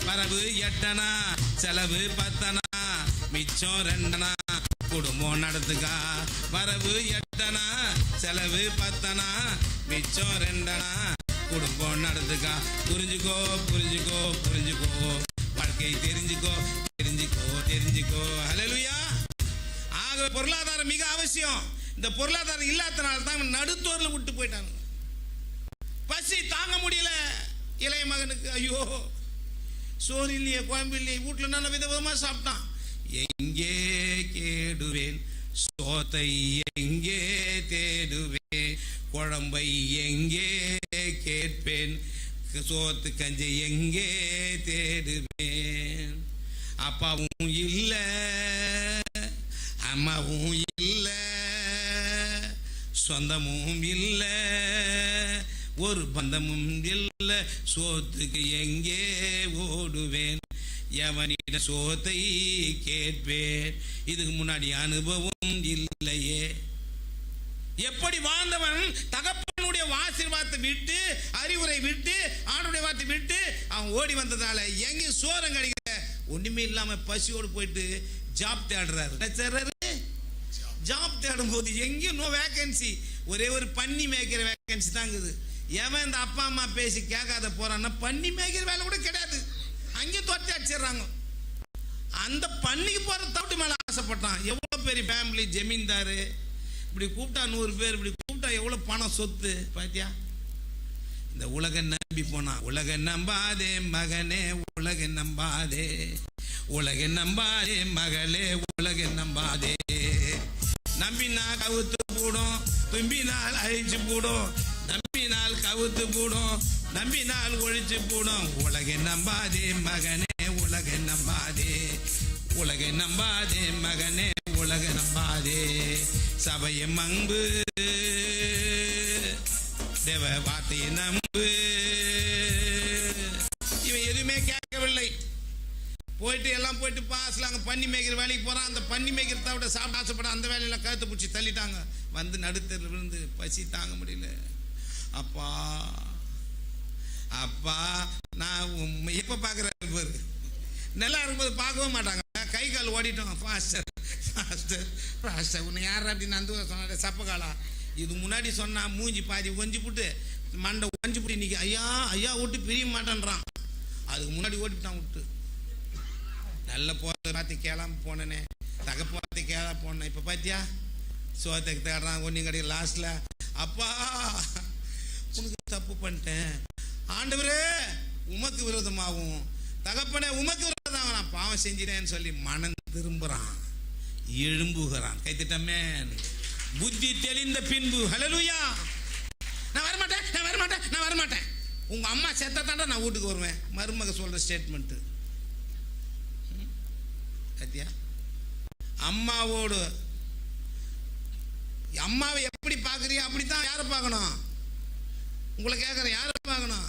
வரவு 8 செலவு 10 மிச்சம் 2 குடும்பம் நடத்துக்கா. வரவு 8 செலவு 10 மிச்சம் 2 குடும்பம் நடத்துக்கா. புரிஞ்சுக்கோ வாழ்க்கை தெரிஞ்சுக்கோ. ஹல்லேலூயா. ஆகவே பொருளாதாரம் மிக அவசியம். இந்த பொருளாதாரம் இல்லாதனால தான் நடுத்தோரில் விட்டு போயிட்டாங்க. பசி தாங்க முடியல இளைய மகனுக்கு. ஐயோ சோறு இல்லையே, குழம்பு இல்லையே, வீட்டில் நல்ல விதமாக சாப்பிட்டான். எங்கே கேடுவேன் சோத்தை, எங்கே தேடுவேன் குழம்பை, எங்கே கேட்பேன் சோத்து கஞ்சி, எங்கே தேடுவேன். அப்பாவும் இல்லை, அம்மாவும் இல்லை, சொந்தமும் இல்லை, ஒரு பந்தமும் இல்லை, சோத்துக்கு எங்கே ஓடுவேன், எவனிட சோத்தை கேட்பேன். இதுக்கு முன்னாடி அனுபவம் இல்லையே. எப்படி வாழ்ந்தவன் தகப்பனுடைய ஆசீர்வாதத்தை விட்டு, அறிவுரை விட்டு, ஆணுடைய வார்த்தை விட்டு அவன் ஓடி வந்ததால எங்கேயும் சோரம் கிடைக்கல. ஒண்ணுமே இல்லாம பசியோடு போயிட்டு ஜாப் தேடுறாரு. ஜாப் தேடும் போது எங்கேயும் நோ வேகன்சி, ஒரே ஒரு பன்னி மேய்க்கிற வேகன்சி தான் இருக்குது. எவன் இந்த அப்பா அம்மா பேசி கேட்காத போறான்னா பன்னி மேய்க்கிற வேலை கூட கிடையாது, அங்கேயும் தொட்டி அடிச்சிடுறாங்க. அந்த பன்னிக்கு போற தவிட்டு மேல ஆசைப்பட்டான். எவ்வளவு பெரிய ஃபேமிலி, ஜமீன்தாரு, இப்படி கூப்பிட்டா 100 பேர், இப்படி கூப்பிட்டா எவ்வளவு பணம் சொத்து பாத்தியா. இந்த உலக நம்பி போனா, உலக நம்பாதே மகனே, உலக நம்பாதே, உலக நம்பாதே மகளே, உலக நம்பாதே. நம்பினால் கவுத்து போடும், தும்பினால் அழிச்சு போடும், நம்பினால் கவுத்து போடும், நம்பினால் ஒழிச்சு போடும். உலக நம்பாதே மகனே, உலக நம்பாதே, உலக நம்பாதே மகனே, உலக நம்பாதே. சபையை மங்கு, தேவ வார்த்தையை நம்பு. இவன் எதுவுமே கேட்கவில்லை. போயிட்டு எல்லாம் போயிட்டு பாஸ்ல அங்கே பன்னி மேய்க்கிற வேலைக்கு போகிறான். அந்த பன்னி மேய்க்கிறத விட சாப்பிட ஆசைப்பட அந்த வேலையில் கழுத்தை பிடிச்சி தள்ளிட்டாங்க. வந்து நடுத்தரில் விழுந்து பசி தாங்க முடியல. அப்பா அப்பா நான் எப்போ பார்க்குறாரு பாரு. நல்லா இருக்கும்போது பார்க்கவே மாட்டாங்க. கை கால் ஓடிட்டோம். ஃபாஸ்டர் ஃபாஸ்டர் ஃபாஸ்டர் உன்னை யார் அப்படின்னு அந்த சொன்னார். சப்பக்காலா இது முன்னாடி சொன்னா மூஞ்சி பாதி ஒஞ்சி போட்டு மண்டை ஒஞ்சி போட்டு இன்னைக்கு ஐயா ஐயா விட்டு பிரிய மாட்டேன்றான். அதுக்கு முன்னாடி ஓடிவிட்டான் விட்டு. நல்ல போகிற பார்த்து கேளாமல் போனேனே, தகப்பு பார்த்து கேளா போனேன். இப்போ பார்த்தியா சோத்துக்கு தேடுறான் ஒன்றும் கிடையாது. லாஸ்ட்டில் அப்பா உனக்கு தப்பு பண்ணிட்டேன் ஆண்டவரே, உமக்கு விரோதமாகும், தகப்பனே உமக்கு விரோதமாக நான் பாவம் செஞ்சிட்டேன்னு சொல்லி மனம் திரும்புகிறான், எழும்புகிறான். கைத்திட்டமே புத்தி தெளிந்த பின்பு ஹல்லேலூயா. நான் வரமாட்டேன், நான் வரமாட்டேன், நான் வரமாட்டேன். உங்கள் அம்மா செத்த தாண்டா நான் வீட்டுக்கு வருவேன். மருமக சொல்கிற ஸ்டேட்மெண்ட்டு கத்தியா. அம்மாவோடு அம்மாவை எப்படி பார்க்குறியோ அப்படித்தான் யாரை பார்க்கணும். உங்களை கேட்குறேன், யாரை பார்க்கணும்?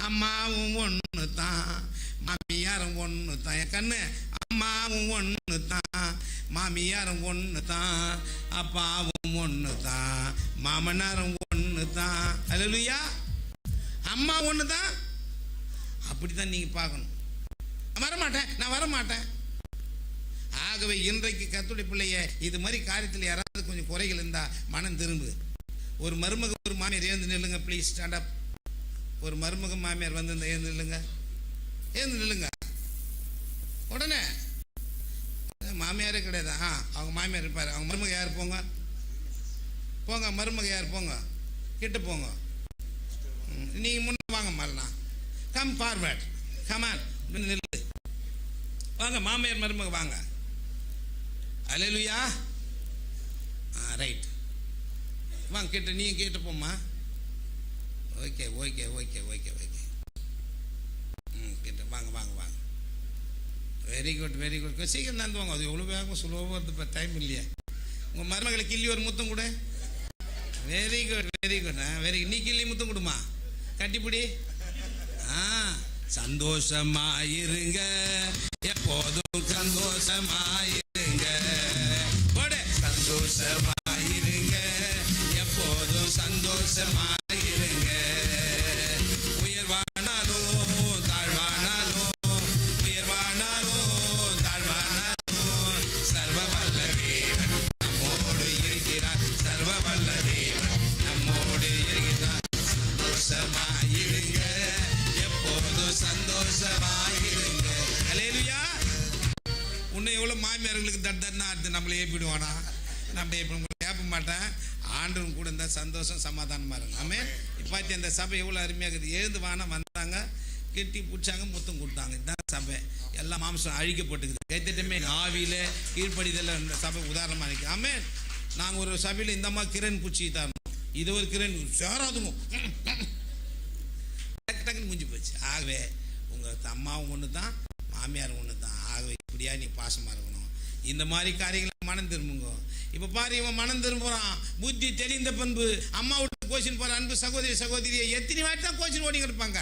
அம்மாவும் ஒன்று தான், மாமியாரும் ஒன்று தான். என் கண்ணு அம்மாவும் ஒன்று தான், மாமியாரும் ஒன்று தான், அப்பாவும் ஒன்று தான், மாமனாரும் ஒன்று தான். ஹல்லேலூயா. அம்மா ஒன்று தான். அப்படி தான் நீங்கள் பார்க்கணும். வரமாட்டேன், நான் வரமாட்டேன். ஆகவே இன்றைக்கு கர்த்தருடைய பிள்ளைய இது மாதிரி காரியத்தில் யாராவது கொஞ்சம் குறைகள் இருந்தால் மனம் திரும்பு. ஒரு மருமக ஒரு மாமியார் ஏந்து நில்லுங்க ப்ளீஸ், ஸ்டாண்ட் அப். ஒரு மருமக மாமியார் வந்து இந்த ஏந்து நில்லுங்க, ஏந்து நில்லுங்க உடனே. மாமியாரே கிடையாது. அவங்க மாமியார் இருப்பார். அவங்க மருமக யார்? போங்க போங்க, மருமக யார்? போங்க கிட்ட போங்க. நீங்கள் முன்ன வாங்க மாறலாம். கம் ஃபார்வர்ட், கமான் நில்லு. வாங்க மாமியார் மருமக வாங்க. ஹல்லேலூயா. ரைட் வாங்க கேட்டு நீங்கள் கேட்டு போம்மா. Okay okay okay okay okay. கேட்டு வாங்க வாங்க வாங்க. Very good very good. சீக்கிரம் நடந்து வாங்க. அது எவ்வளோ வேகமாக சுலபமாக வருது. இப்போ டைம் இல்லையா? உங்கள் மருமகளை கிள்ளி ஒரு முத்தம் கொடு. Very good very good. Very good. நீ கிள்ளி முத்தம் கொடுமா, கட்டிப்பிடி. சந்தோஷமாயிருங்க, எப்போதும் சந்தோஷமாயிருங்க. போடு. சந்தோஷமாயிருங்க, எப்போதும் சந்தோஷமாயிருங்க. உயர்வானாலும் தாழ்வானாலும், உயர்வானாலும் தாழ்வானாலும், சர்வ வல்ல தேவன் நம்மோடு இருக்கிறார். சர்வ வல்ல தேவன் நம்மோடு இருக்கிறார். சந்தோஷமாயிருங்க, எப்போதும் சந்தோஷமாயிருங்க. ஹல்லேலூயா. உன்னை எவ்வளோ மாமியார்களுக்கு தட்டன்னா அடுத்து நம்மளை ஏப்பிடுவானா? நம்ம ஏப்ப மாட்டேன். ஆண்டவன் கூட இருந்தால் சந்தோஷம் சமாதானமாக இருக்கும். ஆமென். இப்போ அந்த சபை எவ்வளோ அருமையாக இருக்குது. எழுந்து வானா வந்தாங்க, கெட்டி பிடிச்சாங்க, முத்தம் கொடுத்தாங்க. இதுதான் சபை. எல்லா மாம்சம் அழிக்கப்பட்டுக்குது. கைத்தட்டமே ஆவியில் கீழ்ப்படிதல் இந்த சபை உதாரணமாக இருக்குது. ஆமென். நாங்கள் ஒரு சபையில் இந்த அம்மா கிரண் பூச்சி தரணும், இது ஒரு கிரண் சேராதுங்க, டக்குன்னு முடிஞ்சு போச்சு. ஆகவே உங்கள் அம்மாவும் ஒன்று தான், மாமியாரும் ஒன்று தான். ஆகவே இப்படியா நீ பாசமாக இருக்கணும். இந்த மாதிரி காரியங்களை மனம் திரும்புங்க. இப்போ பாரு, இவன் மனம் திரும்புகிறான். புத்தி தெளிந்த பண்பு. அம்மா விட்டு கோச்சின்னு போகிற அன்பு சகோதரி சகோதரியை எத்தனை வாட்டி தான் கோச்சின்னு ஓடி கிடப்பாங்க.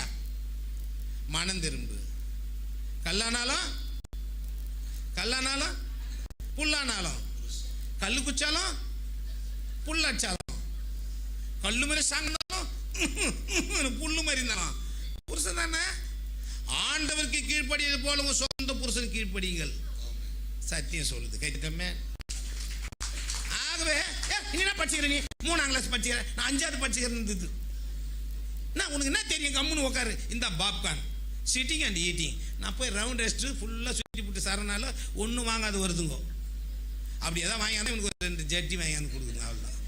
மனம் திரும்பு. கல்லானாலும் கல்லானாலும் புல்லானாலும், கல்லு குச்சாலும் புல்லாச்சாலும், கல்லு மாதிரி சாங்கினாலும் புல்லு மாதிரி இருந்தாலும் புருஷன் தானே. ஆண்டவருக்கு கீழ்ப்படியது போல உங்க சொந்த புருஷன் கீழ்ப்படியுங்கள். சத்தியம் சொல்லுது. கைத்தமே. ஆகவே நீ என்ன படிச்சுக்கிற? நீ 3ஆம் கிளாஸ் படிச்சுக்கிற, நான் 5வது படிச்சுக்கிறேன். நான் உனக்கு என்ன தெரியும்? கம்முன்னு உட்காரு. இந்த பாப்கார்ன் சிட்டிங் அண்ட் ஈட்டிங். நான் போய் ரவுண்ட் ரெஸ்ட்டு ஃபுல்லாக சுற்றி போட்டு சரனால ஒன்றும் வாங்காது வருதுங்கோ. அப்படி எதாவது வாங்கி உனக்கு ஒரு 2 ஜட்டி வாங்கி கொடுக்குங்க. அவ்வளோதான்.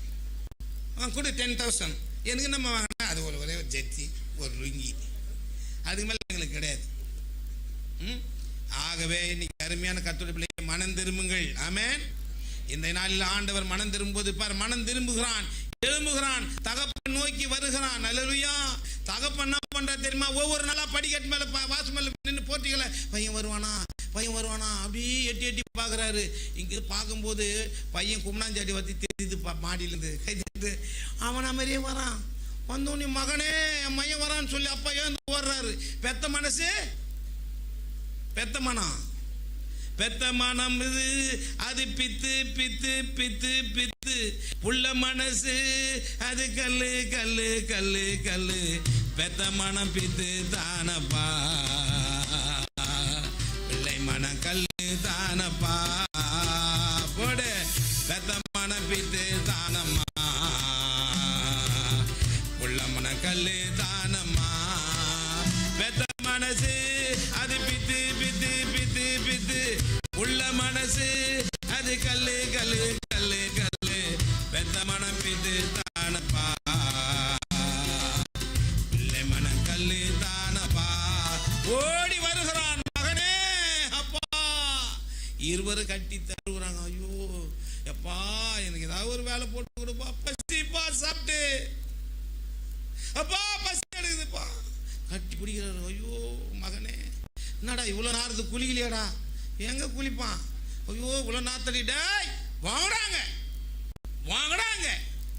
கொடு 10,000. எனக்கு நம்ம வாங்கினா அது ஒரே ஒரு ஜெர்சி, ஒரு லுங்கி, அதுக்கு மேலே எங்களுக்கு கிடையாது. ஆகவே இன்னைக்கு அருமையான கர்த்தருடைய பிள்ளையை மனம் திரும்புங்கள். ஆமென். இந்த நாளில் ஆண்டவர் மனம் திரும்பும்போது பார், மனம் திரும்புகிறான், எழும்புகிறான், தகப்பன் நோக்கி வருகிறான். அல்லேலூயா. தகப்பன் என்ன பண்ற தெரியுமா? ஒவ்வொரு நாளா படிக்கட்டு மேல வாசு மேல நின்று போட்டிகளை, பையன் வருவானா பையன் வருவானா அப்படியே எட்டி எட்டி பார்க்குறாரு. இங்கே பார்க்கும்போது பையன் கும்னாஞ்சாடி வத்தி தெரியுது மாடியிலேருந்து கை தெரியுது. அவனா மாதிரியே வரான். வந்தோடனே மகனே என் மையம் வரான்னு சொல்லி அப்பா ஏன் ஓடுறாரு. பெத்த மனசு, பெத்த மனம், பெத்த மனம் இது, அது பித்து பித்து பித்து பித்து. புள்ள மனசு அது கல்லு கல்லு கல்லு கல்லு. பெத்த மனம் பித்து தானப்பா, பிள்ளை மனம் கல்லு தானப்பா. போடு. பெத்த மனம் பித்து தானம்மா, புள்ள மனம் கல்லு தானம்மா. பெத்த மனசு அது பித்து பித்து பித்து பித்து. உள்ள மனசு அது கல்லு கல்லு கல்லு கல்லு. பெத்த மனம் பித்து தானப்பா, பிள்ளை மனம் கல்லு தானப்பா. ஓடி வருகிறான் மகனே அப்பா. இருவரும் கட்டி தருகிறாங்க. ஐயோ எப்பா எனக்கு ஏதாவது ஒரு வேலை போட்டு கொடுப்பா, பசிப்பா சாப்பிட்டு, அப்பா பசி எடுக்குதுப்பா. கட்டி பிடிக்கிறாரு. ஐயோ மகனே என்னடா இவ்வளோ நேரத்துக்கு குளிக்கலையாடா? எங்க குளிப்பான்? ஐயோ இவ்வளோ நாத்தடி. டேய் வாங்குறாங்க வாங்குறாங்க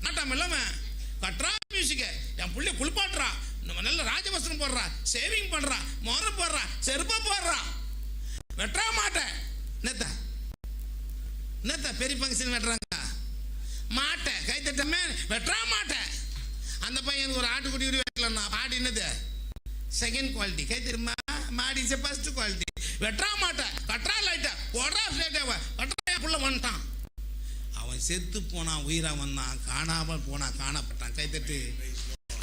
நாட்டம் இல்லாம கட்டுறா மியூசிக்க. என் பிள்ளை குளிப்பாட்டுறா, நம்ம நல்ல ராஜவஸ்திரம் போடுறா, சேவிங் பண்றா, மொர போடுறா, செருப்பா போடுறா, வெட்டுறா மாட்டேன். என்னத்த என்னத்த பெரிய ஃபங்க்ஷன் வெட்டுறாங்க மாட்டேன், கை தட்டமே வெட்டுறா மாட்டேன். அந்த பையனுக்கு ஒரு ஆட்டுக்குட்டி வெட்டலன்னா ஆடு என்னது செகண்ட் குவாலிட்டி, கை தெரியுமா? மாடி ஃபர்ஸ்ட் குவாலிட்டி. வெட்டுறா மாட்டேன், கட்டுறா லைட்டா, போடுறா ஸ்லேட்டாவ, கட்டுறா புள்ள வந்துட்டான். அவன் செத்து போனான், உயிரா வந்தான், காணாமல் போனான், காணப்பட்டான். கைத்தட்டு.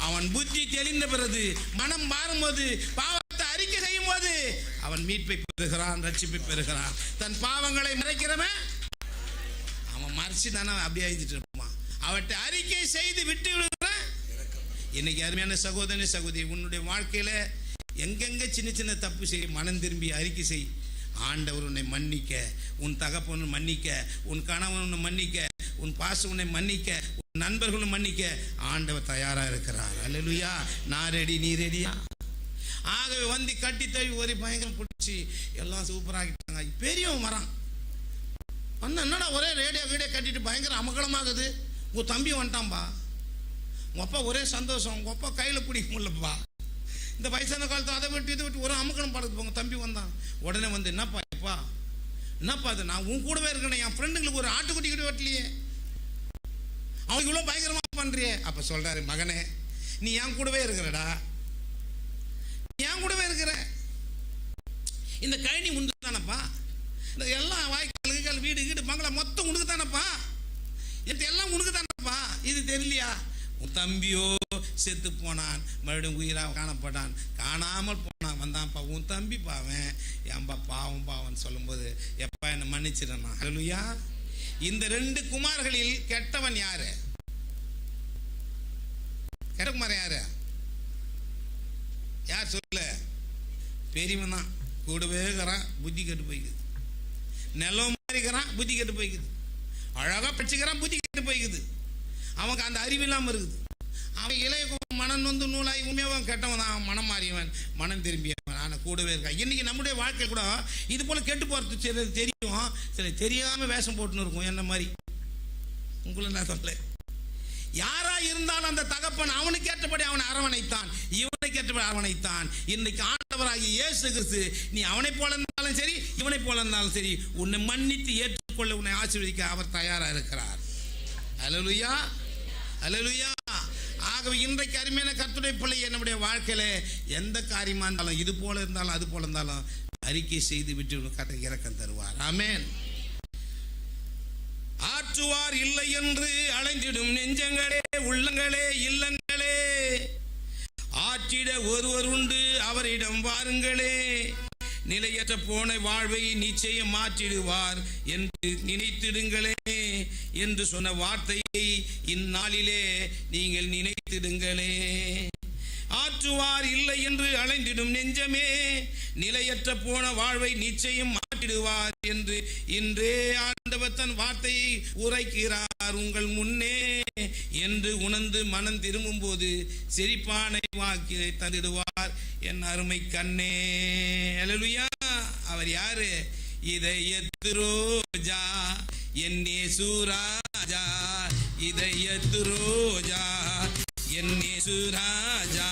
அவன் புத்தி தெளிந்த பிறகு, மனம் மாறும்போது, பாவத்தை அறிக்கை செய்யும் போது அவன் மீட்பை பெறுகிறான், ரட்சிப்பை பெறுகிறான். தன் பாவங்களை மறைக்கிறவன் அவன் மறைச்சு தானே அப்படியே அழிஞ்சிட்டு இருப்பான். அவற்றை அறிக்கை செய்து விட்டு விடுகிறான். இன்னைக்கு அருமையான சகோதரனே சகோதரி, உன்னுடைய வாழ்க்கையில எங்கெங்க சின்ன சின்ன தப்பு செய், மனம் திரும்பி அறிக்கை செய். ஆண்டவர் உன்னை மன்னிக்க, உன் தகப்பன் மன்னிக்க, உன் கணவன் உன்னை மன்னிக்க, உன் பாசம் உன்னை மன்னிக்க, உன் நண்பர்களும் மன்னிக்க ஆண்டவர் தயாரா இருக்கிறார். அல்லேலூயா. நான் ரெடி, நீ ரெடியா? ஆகவே வந்து கட்டி தழுவி ஒரு பயங்கரம் பிடிச்சி எல்லாம் சூப்பராகிட்டாங்க. பெரியவன் வரான். வந்து என்னடா ஒரே ரேடியோ கீடியோ கட்டிட்டு பயங்கர அமகலமாகுது. உன் தம்பி வந்துட்டான்பா. உங்கள் அப்பா ஒரே சந்தோஷம். உங்கள் அப்பா கையில் பிடிக்க முடியலப்பா. இந்த வயசான காலத்தை அதை விட்டு இதை விட்டு ஒரு அமுக்கணும் படுத்து போங்க. தம்பி வந்தான். உடனே வந்து என்னப்பா எப்பா என்னப்பா அது, நான் உன் கூடவே இருக்கேன், என் ஃப்ரெண்டுங்களுக்கு ஒரு ஆட்டுக்குட்டி கிட்ட வெட்டலையே, அவங்க இவ்வளோ பயங்கரமாக பண்ணுறியே. அப்போ சொல்கிறாரு, மகனே நீ என் கூடவே இருக்கிறடா, நீ என் கூடவே இருக்கிற. இந்த கழனி உண்டு தானப்பா, இந்த எல்லாம் வாய்க்கால் வீடு வீடு பங்களா மொத்தம் உனக்கு தானப்பா, இது எல்லாம் உனக்கு தானப்பா. இது தெரியலையா? உன் தம்பியோ செத்து போனான், மறுபடியும் உயிராக காணப்பட்டான், காணாமல் போனான், வந்தான்ப்பா உன் தம்பி பாவன், ஏன்பா பாவம் பாவன் சொல்லும்போது எப்பா என்னை மன்னிச்சிடனா? அல்லேலூயா. இந்த 2 குமார்களில் கெட்டவன் யாரு? கெட்ட குமாரன் யாரு? யார் சொல்லு? பெரியவன் தான். கூடவே இருக்கிறான், புத்தி கெட்டு போய்க்குது. நிலம் மாதிரிக்கிறான், புத்தி கெட்டு போய்க்குது. அழகாக படிச்சுக்கிறான், புத்தி கெட்டு போய்க்குது. அவனுக்கு அந்த அறிவு இல்லாமல் இருக்குது. அவன் இளைய மனம் வந்து நூலாகி உண்மையாகவும் கெட்டவன் தான். அவன் மனம் மாறியவன், மனம் திரும்பியவன். ஆனால் கூடவே இருக்கான். இன்னைக்கு நம்முடைய வாழ்க்கை கூட இது போல கெட்டு போகிறது சில தெரியும், சில தெரியாமல் வேஷம் போட்டுன்னு இருக்கும். என்ன மாதிரி உங்களை நான் சொல்ல, யாரா இருந்தாலும் அந்த தகப்பன் அவனுக்கு ஏற்றபடி அவனை அரவணைத்தான், இவனுக்கு ஏற்றபடி அரவணைத்தான். இன்னைக்கு ஆண்டவராகிய இயேசு கிறிஸ்து நீ அவனை போல இருந்தாலும் சரி, இவனை போல இருந்தாலும் சரி, உன்னை மன்னித்து ஏற்றுக்கொள்ள, உன்னை ஆசீர்வதிக்க அவர் தயாரா இருக்கிறார். அல்லேலூயா, அல்லேலூயா. ஆகவே இன்றைக்கு அருமையான கர்த்தருடைய பிள்ளையை நம்முடைய வாழ்க்கையில எந்த காரியமா இருந்தாலும், இது போல இருந்தாலும் அது போல இருந்தாலும் அறிக்கை செய்து விட்டு கர்த்தர் இரக்கம் தருவார். ஆமென். ஆற்றுவார் இல்லை என்று அலைந்திடும் நெஞ்சங்களே, உள்ளங்களே, இல்லங்களே, ஆற்றிட ஒருவர் உண்டு அவரிடம் வாருங்களே, நிலையற்ற போன வாழ்வை நிச்சயம் மாற்றிடுவார் என்று நினைத்திடுங்களே என்று சொன்ன வார்த்தையை இந்நாளிலே நீங்கள் நினைத்து நினைத்திடுங்களே. ஆற்றுவார் இல்லை என்று அலைந்திடும் நெஞ்சமே, நிலையற்ற போன வாழ்வை நிச்சயம் மாற்றிடுவார் என்று இன்றே ஆண்டவர் தன் வார்த்தையை உரைக்கிறார் உங்கள் முன்னே என்று உணர்ந்து மனம் திரும்பும் போது செழிப்பானை வாக்கினை தந்திடுவார் என் அருமை கண்ணே. அல்லேலூயா. அவர் யாரு? இதயத்து ரோஜா என் இயேசு ராஜா, இதயத்து ரோஜா என் இயேசு ராஜா,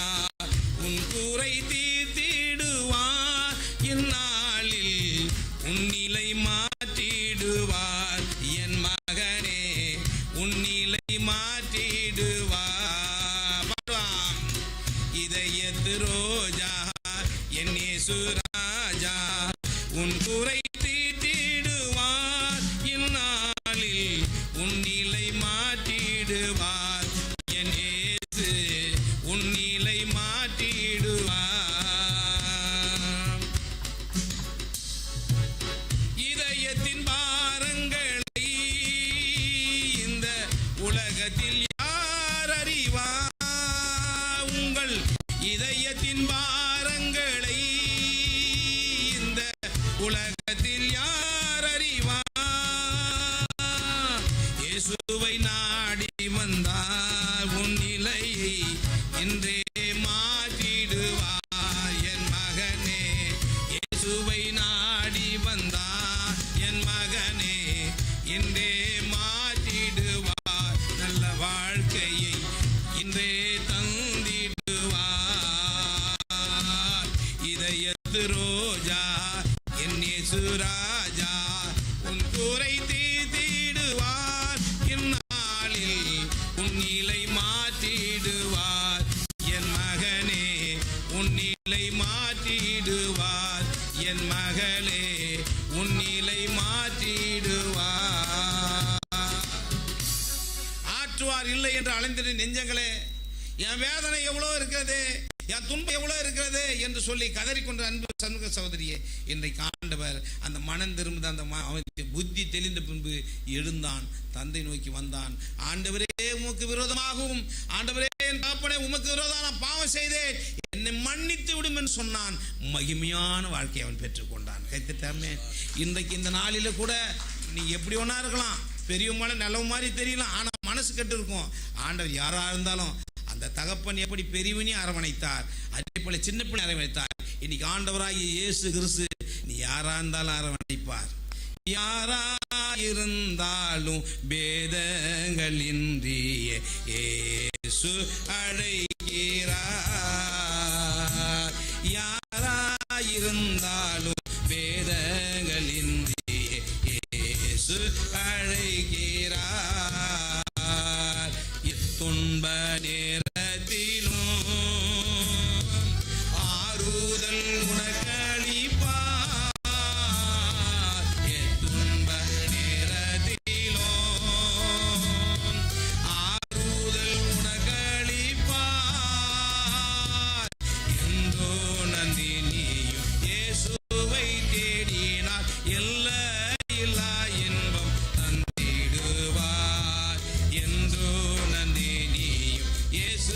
உன் குறை தீர்த்திடுவார், இந்நாளில் உன் நிலை மாற்றிடுவார் என் மகனே, உன் நிலை மாற்றிடுவார். இதயத்து ரோஜா என் இயேசு ராஜா, உன் குறை தீர்த்திடுவார், இந்நாளில் உன் நிலை மாற்றிடுவார் என் இயேசு, உன் நிலை மாற்றிடுவார். இதயத்தின் பாரங்களை இந்த உலகத்தில் யார் அறிவார்? உங்கள் இதயத்தின் பாரங்களை இந்த உலகத்தில் யார் அறிவார்? இயேசுவை நாடி வந்தார் உன் நிலையை இன்றே மாற்றிடுவார் என் மகனே. இயேசுவை நாடி வந்தார் என் மகனே, இன்றே மாற்றிடுவார், நல்ல வாழ்க்கையை இன்றே தந்திடுவார். இதயத்து ரோஜா என் இயேசு ராஜா, உன் குறை தீர்த்திடுவார், இந்நாளில் உன் நிலை மாற்றிடுவார் என் மகனே, உன் நிலை மாற்றிடுவார் என் மகளே, உன் நிலை மாற்றிடுவார். ஆற்றுவார் இல்லை என்று அலைந்திரு நெஞ்சங்களே, என் வேதனை எவ்வளோ இருக்கிறது, என் துன்பம் எவ்வளோ இருக்கிறது என்று சொல்லி கதறிக்கொண்ட அன்பு சண்முக சகோதரியே, இன்றைக்கு ஆண்டவர் அந்த மனம் திரும்ப அந்த புத்தி தெளிந்த பின்பு எழுந்தான், தந்தை நோக்கி வந்தான். ஆண்டவரே உமக்கு விரோதமாகவும், ஆண்டவரே என் தகப்பனே உமக்கு விரோதமாக நான் பாவம் செய்தேன், என்னை மன்னித்து விடும் என்று சொன்னான். மகிமையான வாழ்க்கையை அவன் பெற்றுக்கொண்டான். கைத்தட்டாமே. இன்றைக்கு இந்த நாளில கூட நீ எப்படி ஒன்றா இருக்கலாம், பெரியவமான நல்ல மாதிரி தெரியலாம், ஆனால் மனசு கெட்டு இருக்கும். ஆண்டவர் யாராக இருந்தாலும் அந்த தகப்பன் எப்படி பெரியவனி அரவணைத்தார், அதே போல சின்ன பிள்ளை அரவணைத்தார். இன்னைக்கு ஆண்டவராகிய இயேசு கிறிஸ்து நீ யாரா இருந்தாலும் அரவணைப்பார். யாராயிருந்தாலும் பேதங்களின்றியே இயேசு அழைக்கிறார். யாராயிருந்தாலும் பேதங்களின்றியே இயேசு அழைக்கிறார். துன்ப நேரத்திலும் ஆறுதல் உனக்களிப்பார். துன்ப நேரத்திலும் ஆறுதல் உனக்களிப்பார். எந்தோ நந்தி நீயும் இயேசுவை தேடினார், எல்லையில்லா இன்பம் தந்திடுவார். எந்தோ நந்தி நீயும் இயேசு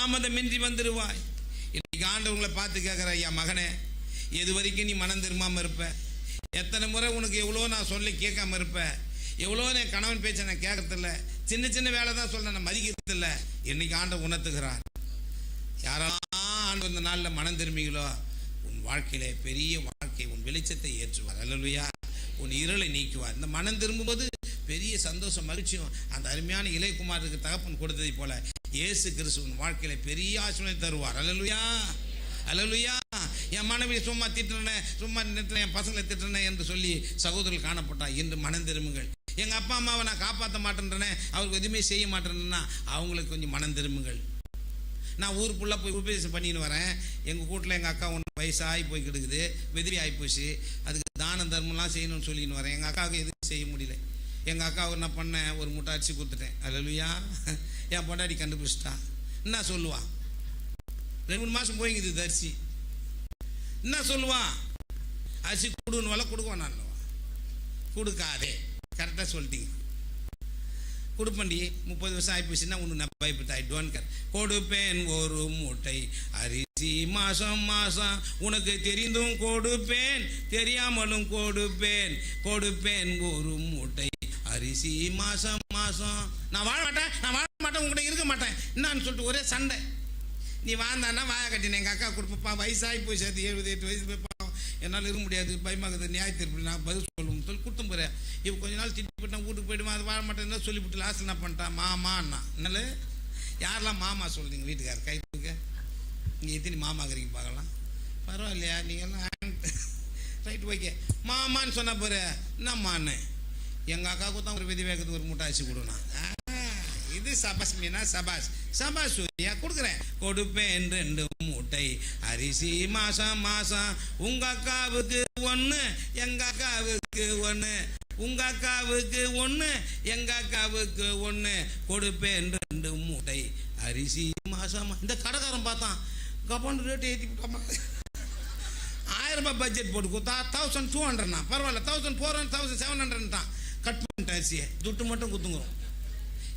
தாமதமின்றி வந்துடுவாய். இன்னைக்கு ஆண்டவங்களை பார்த்து கேட்குற, ஐயா மகனே, எது வரைக்கும் நீ மனம் திரும்பாமல் இருப்ப? எத்தனை முறை உனக்கு எவ்வளோ நான் சொல்லி கேட்காம இருப்பேன்? எவ்வளோ என் கணவன் பேச்சை நான் கேட்கறதில்ல, சின்ன சின்ன வேலை தான் சொல்ல நான் மதிக்கிறதில்ல. இன்னைக்கு ஆண்டவர் உணர்த்துகிறார். யாரெல்லாம் ஆண்டு இந்த நாளில் மனம் திரும்பிகளோ உன் வாழ்க்கையில பெரிய வாழ்க்கை, உன் வெளிச்சத்தை ஏற்றுவார். அல்லேலூயா. உன் இருளை நீக்குவார். இந்த மனம் திரும்பும்போது பெரிய சந்தோஷம், மகிழ்ச்சியும் அந்த அருமையான இளையகுமாருக்கு தகப்பன் கொடுத்ததை போல இயேசு கிறிஸ்துவின் வாழ்க்கையில பெரிய ஆசீர்வாதம் தருவார். அல்லேலூயா, அல்லேலூயா. என் மனைவி சும்மா திட்டுறேன், சும்மா நிறுத்தினேன், என் பசங்களை திட்டுறேன் என்று சொல்லி சகோதரர்கள் காணப்பட்டா இன்று மனம் திரும்புங்கள். எங்கள் அப்பா அம்மாவை நான் காப்பாற்ற மாட்டேன்றேனே, அவருக்கு எதுவுமே செய்ய மாட்டேன்னா அவங்களுக்கு கொஞ்சம் மனம் திரும்புங்கள். நான் ஊருக்குள்ளே போய் உபதேசம் பண்ணின்னு வரேன். எங்கள் வீட்டில் எங்கள் அக்கா ஒன்று வயசாகி போய் கிடக்குது, வெதிரி ஆகிப்போச்சு. அதுக்கு தான தர்மம்லாம் செய்யணும்னு சொல்லின்னு வரேன். எங்கள் அக்காவுக்கு எதுவும் செய்ய முடியல. எங்கள் அக்காவுக்கு என்ன பண்ணேன், ஒரு மூட்டை அரிசி கொடுத்துட்டேன். அல்லேலூயா. என் பொண்டாட்டி கண்டுபிடிச்சிட்டா. என்ன சொல்லுவா? 2-3 மாதம் போய்ங்குது அரிசி. என்ன சொல்லுவான்? அரிசி கொடுன்னு வலை கொடுக்குவான். நான் கொடுக்காதே, கரெக்டாக சொல்லிட்டீங்க. கொடுப்பண்டி 30 வருஷம் ஆகிப்போச்சுன்னா ஒன்று நான் பயப்பட்ட. I don't care. கொடுப்பேன் ஒரு மூட்டை அரிசி மாதம் மாதம், உனக்கு தெரிந்தும் கொடுப்பேன், தெரியாமலும் கொடுப்பேன். கொடுப்பேன் ஒரு மூட்டை அரிசி மாதம் மாதம். நான் வாழ மாட்டேன், நான் வாழ மாட்டேன், உங்கள்கிட்ட இருக்க மாட்டேன் என்னான்னு சொல்லிட்டு ஒரே சண்டை. நீ வாழ்ந்தான்னா வாய கட்டினேன். எங்கள் அக்கா கொடுப்பா, வயசாகி போய் சேர்த்து 78 வயசு போய் பாவம், என்னால் இருக்க முடியாது, பயமாகுது, நியாய தீர்ப்பு நான் பதில் சொல்லணும் சொல்லி கொடுத்தும் போகிறேன். இப்போ கொஞ்ச நாள் திட்டி போயிட்டு நான் வீட்டுக்கு போய்டுவேன். அது வாழ மாட்டேன் சொல்லிவிட்டு லாஸ்ட் என்ன பண்ணிட்டான், மாமான்னா. என்னால யாரெல்லாம் மாமா சொல்கிறீங்க வீட்டுக்கார் கை தூக்க? நீங்கள் எத்தனை மாமாக்குறீங்க பார்க்கலாம். பரவாயில்லையா நீங்கள்லாம் ரைட் ஓகே. மாமான்னு சொன்ன போகிற என்னம்மான்னு. எங்கள் அக்காவுக்கு தான் ஒரு விதி வேகத்துக்கு ஒரு மூட்டை அரிசி கொடுனா. இது சபாஸ் மீனா, சபாஸ் சபாஸ் சூரியா கொடுக்குறேன். கொடுப்பேன் 2 மூட்டை அரிசி மாதம் மாதம். உங்கள் அக்காவுக்கு 1, எங்கள் அக்காவுக்கு 1, உங்கள் அக்காவுக்கு 1, எங்கள் அக்காவுக்கு 1. கொடுப்பேன் 2 மூட்டை அரிசி மாதம். இந்த கடைக்காரன் பார்த்தான், கப்பன் ரேட்டு ஏற்றி விட்டாமா. 1000 ரூபாய் பட்ஜெட் போட்டு கொடுத்தா 1200. பரவாயில்ல, 1400 1700 தான். கட் பண்ணிட்டேன் அரிசியை, துட்டு மட்டும் குத்துங்கிறோம்.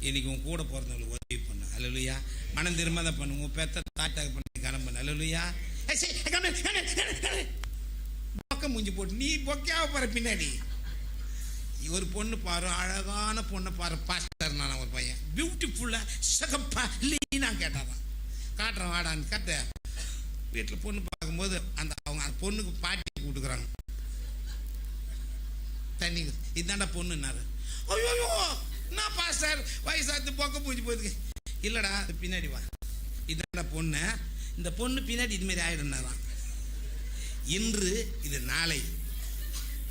இன்னைக்கு உன் கூட பிறந்தவங்களுக்கு உதவி பண்ணு. அல்லேலூயா. மனம் திரும்ப தான் பண்ணு. உன் பெத்த தாய் பண்ணி கனம் பண்ணு. அல்லேலூயா. பொக்க மூஞ்சி போட்டு நீ பொக்கையாக போகிற பின்னாடி. ஒரு பொண்ணு பாரு, அழகான பொண்ணை பாரு. பாஸ்டர் நான் ஒரு பையன் பியூட்டிஃபுல்லாக சகப்பா லீனாக கேட்டாதான். காட்டுறேன் வாடான்னு கட்ட. வீட்டில் பொண்ணு பார்க்கும்போது அந்த பொண்ணுக்கு பாட்டி கொடுக்குறாங்க தண்ணி. இதாண்டா பொண்ணுன்னாரு. ஐயோ நான் பாஸ்டர் வயசாத்து பொக்க பூஞ்சி போயிருக்கு. இல்லைடா அது பின்னாடி வா, இதாண்டா பொண்ணு, இந்த பொண்ணு பின்னாடி இதுமாரி ஆகிடுனாரான். இன்று இது நாளை.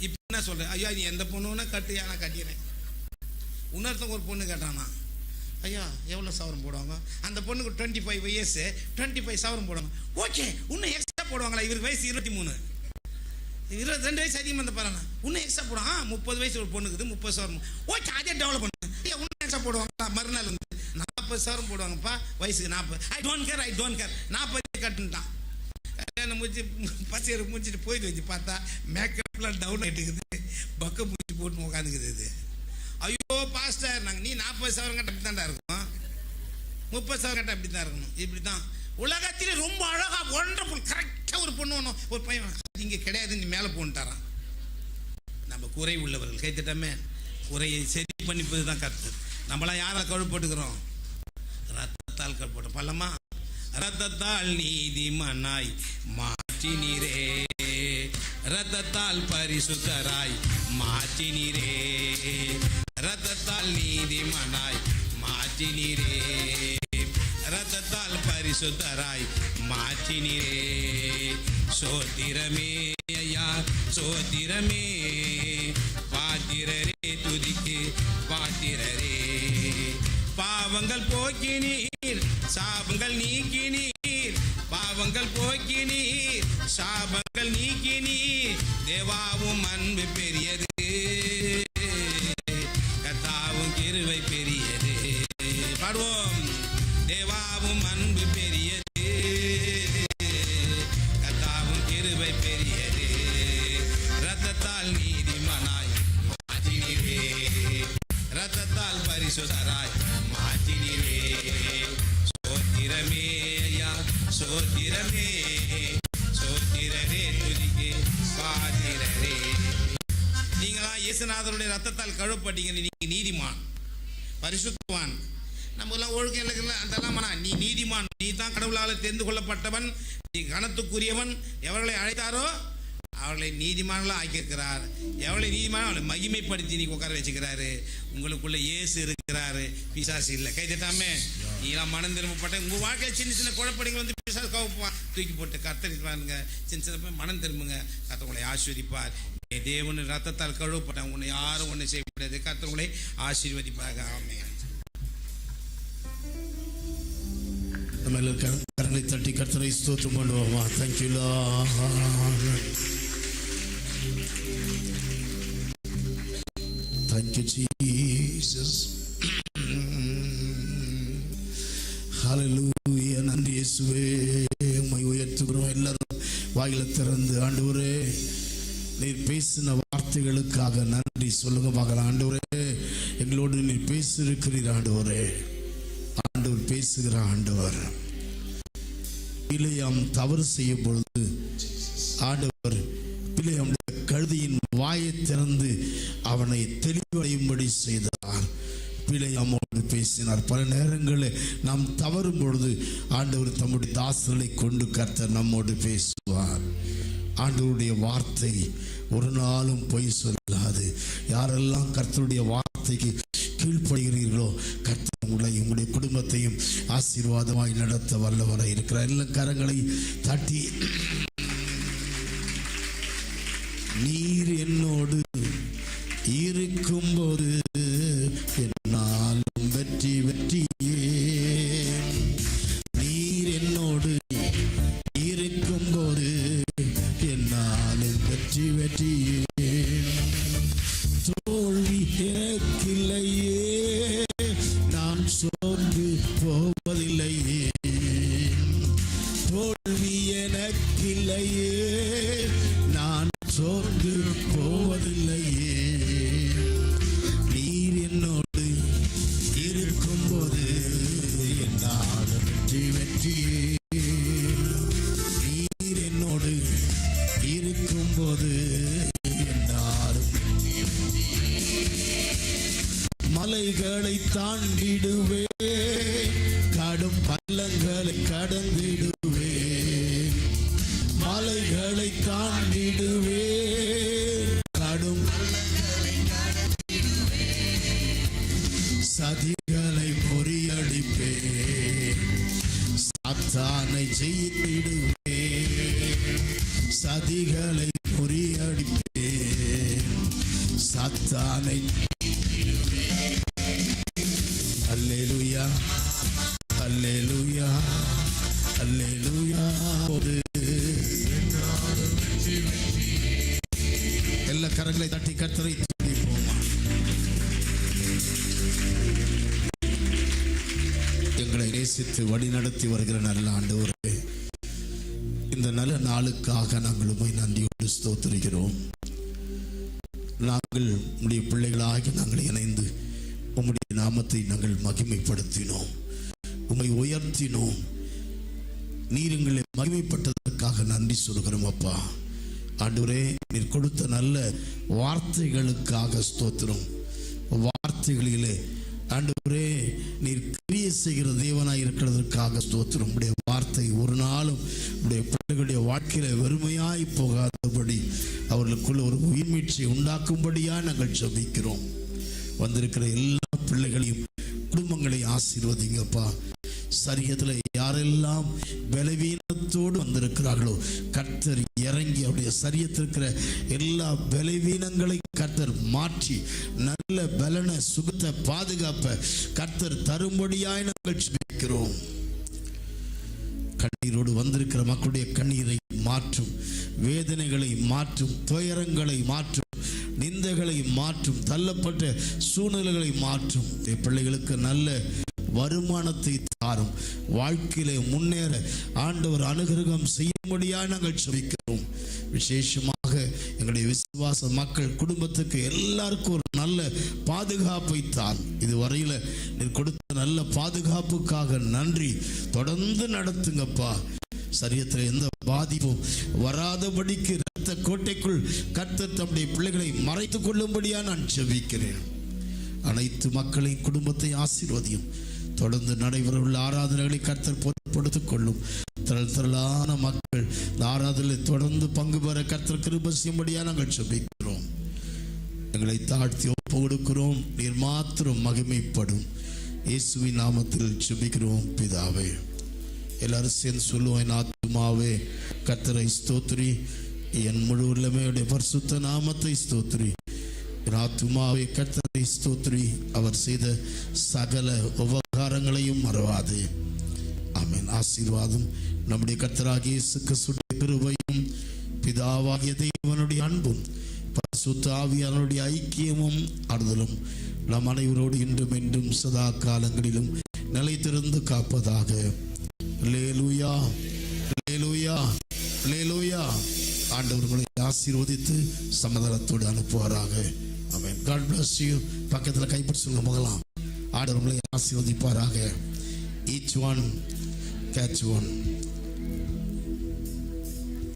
இப்போ என்ன சொல்கிறேன், ஐயா நீ எந்த பொண்ணுன்னா கட்டியா, நான் கட்டிடுறேன். இன்னொருத்தவங்க ஒரு பொண்ணு கேட்டானா, ஐயா எவ்வளோ சவரம் போடுவாங்க? அந்த பொண்ணுக்கு 25 வயசு, 25 சவரம் போடுவாங்க. ஓகே, இன்னும் எக்ஸ்ட்ரா போடுவாங்களா? இவருக்கு வயசு 23, 22 வயசு அதிகமாக இருந்த பாருங்க. இன்னும் எக்ஸ்ட்ரா போடுவாங்க. 30 வயசு ஒரு பொண்ணுக்குது 30 சவரம். ஓகே, அதே டெவலப் பண்ணு. இன்னும் எக்ஸ்ட்ரா போடுவாங்களா? மறுநாள் வந்து 40 சவரம் போடுவாங்கப்பா, வயசுக்கு 40. I don't care 40 கட்டுன்ட்டான். கல்யாணம் முடிச்சு பச்சையரை முடிச்சுட்டு போயிட்டு வச்சு பார்த்தா மேக்கப்லாம் டவுன் ஆகிட்டுக்குது. பக்கம் முடிச்சு போட்டு உட்காந்துக்குது. இது ஐயோ பாஸ்டர், நாங்கள் நீ 40 சவரம் கட்ட அப்படி தான்டா இருக்கும், 30 சவரம் கட்ட அப்படி தான் இருக்கணும். இப்படி தான் உலகத்திலே ரொம்ப அழகாக ஒண்டர்ஃபுல் கரெக்டாக ஒரு பொண்ணு வேணும். ஒரு பையன் இங்கே கிடையாது, நீ மேலே போன்ட்டாரான். நம்ம குறை உள்ளவர்கள் கைத்திட்டமே, குறையை சரி பண்ணிப்பது தான் கருத்து. நம்மளாம் யாரை கழுப்பட்டுக்கிறோம்? ரத்தத்தால் கழுப்பட்டோம். பல்லமா ரத்தத்தால் நீதிமனாய் மாற்றினீரே, ரத்தத்தால் பரிசுத்தராய் மாற்றினீரே, ரத்தத்தால் நீதிமனாய் மாற்றினீரே, ரத்தத்தால் பரிசுத்தராய் மாற்றினீரே. சோத்திரமே ஐயா சோத்திரமே, பாத்திரரே துதிக்கு பாத்திரரே. பாவங்கள் போக்கினீர் சாபங்கள் நீக்கினீர், பாவங்கள் போக்கினீர் சாபங்கள் நீக்கினீர். தேவாவும் அன்பு பெரியது, கர்த்தாவும் கிருபை பெரியது. பாடுவோம். தேவாவும் அன்பு பெரியது, கர்த்தாவும் கிருபை பெரியது. ரத்தத்தால் நீதிமனாய் மாற்றினீரே, ரத்தத்தால் பரிசுத்தராய் மாற்றினீரே. சோத்திரமே சோத்திரமே சோத்திரரே துதிக்கு பாத்திரரே. நீங்களா இயேசுநாதருடைய ரத்தத்தால் கழுவப்பட்டீங்க. நீங்க நீதிமான், பரிசுத்தவான். நம்ம எல்லாம் ஒழுக்கம் இல்லை அதெல்லாம் நீ நீதிமான், நீ தான் கடவுளால் தெரிந்து கொள்ளப்பட்டவன், நீ கனத்துக்குரியவன். எவர்களை அழைத்தாரோ அவர்களை நீதிமான்களாக ஆக்கியிருக்கிறார். எவர்களை நீதிமான அவளை மகிமைப்படுத்தி நீ உட்கார வச்சுக்கிறாரு. உங்களுக்குள்ள இயேசு இருக்கிறாரு, பிசாசு இல்லை. கை தட்டாமே நீலாம் மனம் திரும்பப்பட்ட உங்கள் வாழ்க்கையில் சின்ன சின்ன குழப்படிகள் வந்து பிசாசு கவுப்பான், தூக்கி போட்டு கத்தரிப்பாருங்க. சின்ன சின்ன மனம் திரும்புங்க, கர்த்தர் உங்களை ஆசீர்வதிப்பார். தேவன் ரத்தத்தால் கழுவப்பட்ட உன்னை யாரும் ஒன்றும் செய்ய முடியாது. கர்த்தர் உங்களை ஆசீர்வதிப்பாக. ஆமென். நம்ம கரங்களை தட்டி கர்த்தரை ஸ்தோத்திரம் பண்ணுவோமா? தேங்க்யூ லார்ட், தேங்க்யூ ஜீசஸ், ஹல்லேலூயா. நன்றி இயேசுவே, உம்மை உயர்த்துகிறோம். எல்லாரும் வாயில திறந்து ஆண்டவரே நீர் பேசின வார்த்தைகளுக்காக நன்றி சொல்லுங்க பார்க்கலாம். ஆண்டவரே எங்களோடு நீர் பேசியிருக்கிறீர். ஆண்டவரே ஆண்டவர் பேசுகிற ஆண்டவர். பிலேயாம் தவறு செய்யும் பொழுது ஆண்டவர் பிலேயாம் கழுதையின் வாயை திறந்து அவனை தெளிவடையும்படி செய்தார். பிலேயாமோடு பேசினார். பல நேரங்களில் நாம் தவறும் பொழுது ஆண்டவர் தம்முடைய தாசர்களை கொண்டு கர்த்தர் நம்மோடு பேசுவார். ஆண்டவருடைய வார்த்தை ஒரு நாளும் பொய் சொல்லாது. யாரெல்லாம் கர்த்தருடைய வார்த்தைக்கு கீழ்ப்படுகிறீர்களோ கர்த்தர் உங்களுடைய குடும்பத்தையும் ஆசீர்வாதமாய் நடத்த வல்லவராய் இருக்கிறார். எல்லா கரங்களை தட்டி நீர் என்னோடு இருக்கும்போது என்னாலும் வெற்றி வெற்றியே. நீர் என்னோடு இருக்கும்போது என்னாலும் வெற்றி வெற்றியே. தோல்வி எனக்கில்லையே, நான் சோர்ந்து போவதில்லையே. தோல்வி எனக்கில்லையே, நான் சோர்ந்து போவதில்லையே. நீர் என்னோடு இருக்கும்போது என்னால் வெற்றி வெற்றியே. நீர் என்னோடு இருக்கும்போது மலைகளை தாண்டிடுவே, கடும் பள்ளங்களை கடந்திடுவே. மலைகளை தாண்டிடுவே, கடும் சதிகளை முறியடிப்பே. சாத்தானை ஜெயித்திடுவே, சதிகளை முறியடிப்பே. சாத்தானை அல்லேலூயா அல்லேலூயா அல்லேலூயா. எல்லா கரங்களை தட்டி கர்த்தரை துதிப்போமா? எங்களை நேசித்து வழி நடத்தி வருகிற நல்ல ஆண்டவரே, இந்த நல்ல நாளுக்காக நாங்கள் உம்மை நன்றியோடு ஸ்தோத்திரிக்கிறோம். நாங்கள் உம்முடைய பிள்ளைகளாகி நாங்கள் இணைந்து உம்முடைய நாமத்தை நாங்கள் மகிமைப்படுத்தினோம், உம்மை உயர்த்தினோம். நீர் எங்களை மகிமைப்பட்டதற்காக நன்றி சொல்கிறோம் அப்பா. ஆண்டவரே நீர் கொடுத்த நல்ல வார்த்தைகளுக்காக ஸ்தோத்திரம். வார்த்தைகளிலே ஆண்டவரே நீர் கிரியை செய்கிற தேவனாய் இருக்கிறதற்காக ஸ்தோத்திரம். உடைய வார்த்தை ஒரு நாளும் உடைய பிள்ளைகளுடைய வாழ்க்கையில வெறுமையாய் போகாதபடி அவர்களுக்குள்ள ஒரு உயிர்மீட்சியை உண்டாக்கும்படியா நாங்கள் ஜெபிக்கிறோம். வந்திருக்கிற எல்லா பிள்ளைகளையும் குடும்பங்களை ஆசீர்வதிங்கப்பா. சரீரத்தில் யாரெல்லாம் பலவீனத்தோடு வந்திருக்கிறார்களோ கர்த்தர் இறங்கி அவருடைய சரீரத்தில் இருக்கிற எல்லா பலவீனங்களை கர்த்தர் மாற்றி நல்ல பலன சுகத்தை பாதுகாப்ப கர்த்தர் தரும்படியாய் நாங்கள் ஜெபிக்கிறோம். கண்ணீரோடு வந்திருக்கிற மக்களுடைய கண்ணீரை மாற்றும், வேதனைகளை மாற்றும், துயரங்களை மாற்றும், நிந்தைகளை மாற்றும், தள்ளப்பட்ட சூழ்நிலைகளை மாற்றும். பிள்ளைகளுக்கு நல்ல வருமானத்தை தாரும். வாழ்க்கையிலே முன்னேற ஆண்டவர் அனுகிரகம் செய்யும்படியாக நாங்கள் ஜெபிக்கிறோம். விசேஷமாக எங்களுடைய விசுவாச மக்கள் குடும்பத்துக்கு எல்லாருக்கும் ஒரு நல்ல பாதுகாப்பை தான். இதுவரையில் நீர் கொடுத்த நல்ல பாதுகாப்புக்காக நன்றி. தொடர்ந்து நடத்துங்கப்பா. சரீரத்தில் எந்த பாதிப்பும் வராதபடிக்கு இரத்த கோட்டைக்குள் கர்த்தர் தம்முடைய பிள்ளைகளை மறைத்துக் கொள்ளும்படியா நான் ஜெபிக்கிறேன். அனைத்து மக்களின் குடும்பத்தை ஆசீர்வதியும். தொடர்ந்து நடைபெறவுள்ள ஆராதனைகளை கர்த்தர் பொறுப்படுத்திக் கொள்ளும். திரளான மக்கள் இந்த ஆராதனை தொடர்ந்து பங்கு பெற கர்த்தர் கிருபை செய்யும்படியா நாங்கள் ஜெபிக்கிறோம். எங்களை தாழ்த்தி ஒப்பு கொடுக்கிறோம். நீர் மாத்திரம் மகிமைப்படும். இயேசுவின் நாமத்தில் ஜெபிக்கிறோம் பிதாவே. எல்லாரும் சேர்ந்து சொல்லுவோம், என் ஆத்துமாவே கர்த்தரை ஸ்தோத்திரி, என் முழு உள்ளமே பரிசுத்த நாமத்தை ஸ்தோத்திரி. என் ஆத்துமாவே கர்த்தரை ஸ்தோத்திரி, அவர் செய்த சகல உபகாரங்களையும் மறவாது. ஆமென். ஆசீர்வாதம் நம்முடைய கர்த்தராகிய இயேசு கிறிஸ்துவின் கிருபையும் பிதாவாகிய தேவனுடைய அன்பும் பரிசுத்த ஆவியானவருடைய ஐக்கியமும் ஆறுதலும் நம் அனைவரோடு இன்றும் என்றும் சதா காலங்களிலும் நிலைத்திருந்து காப்பதாக. அல்லேலூயா, அல்லேலூயா, அல்லேலூயா. ஆண்டவர் உங்களை ஆசீர்வதித்து சமாதானத்தோடு அனுப்புவாராக. ஆமென். God bless you. பக்கத்தில் கைப்பிடிச்சு சொல்ல போகலாம். ஆண்டவர் உங்களை ஆசீர்வதிப்பாராக. Each one catch one.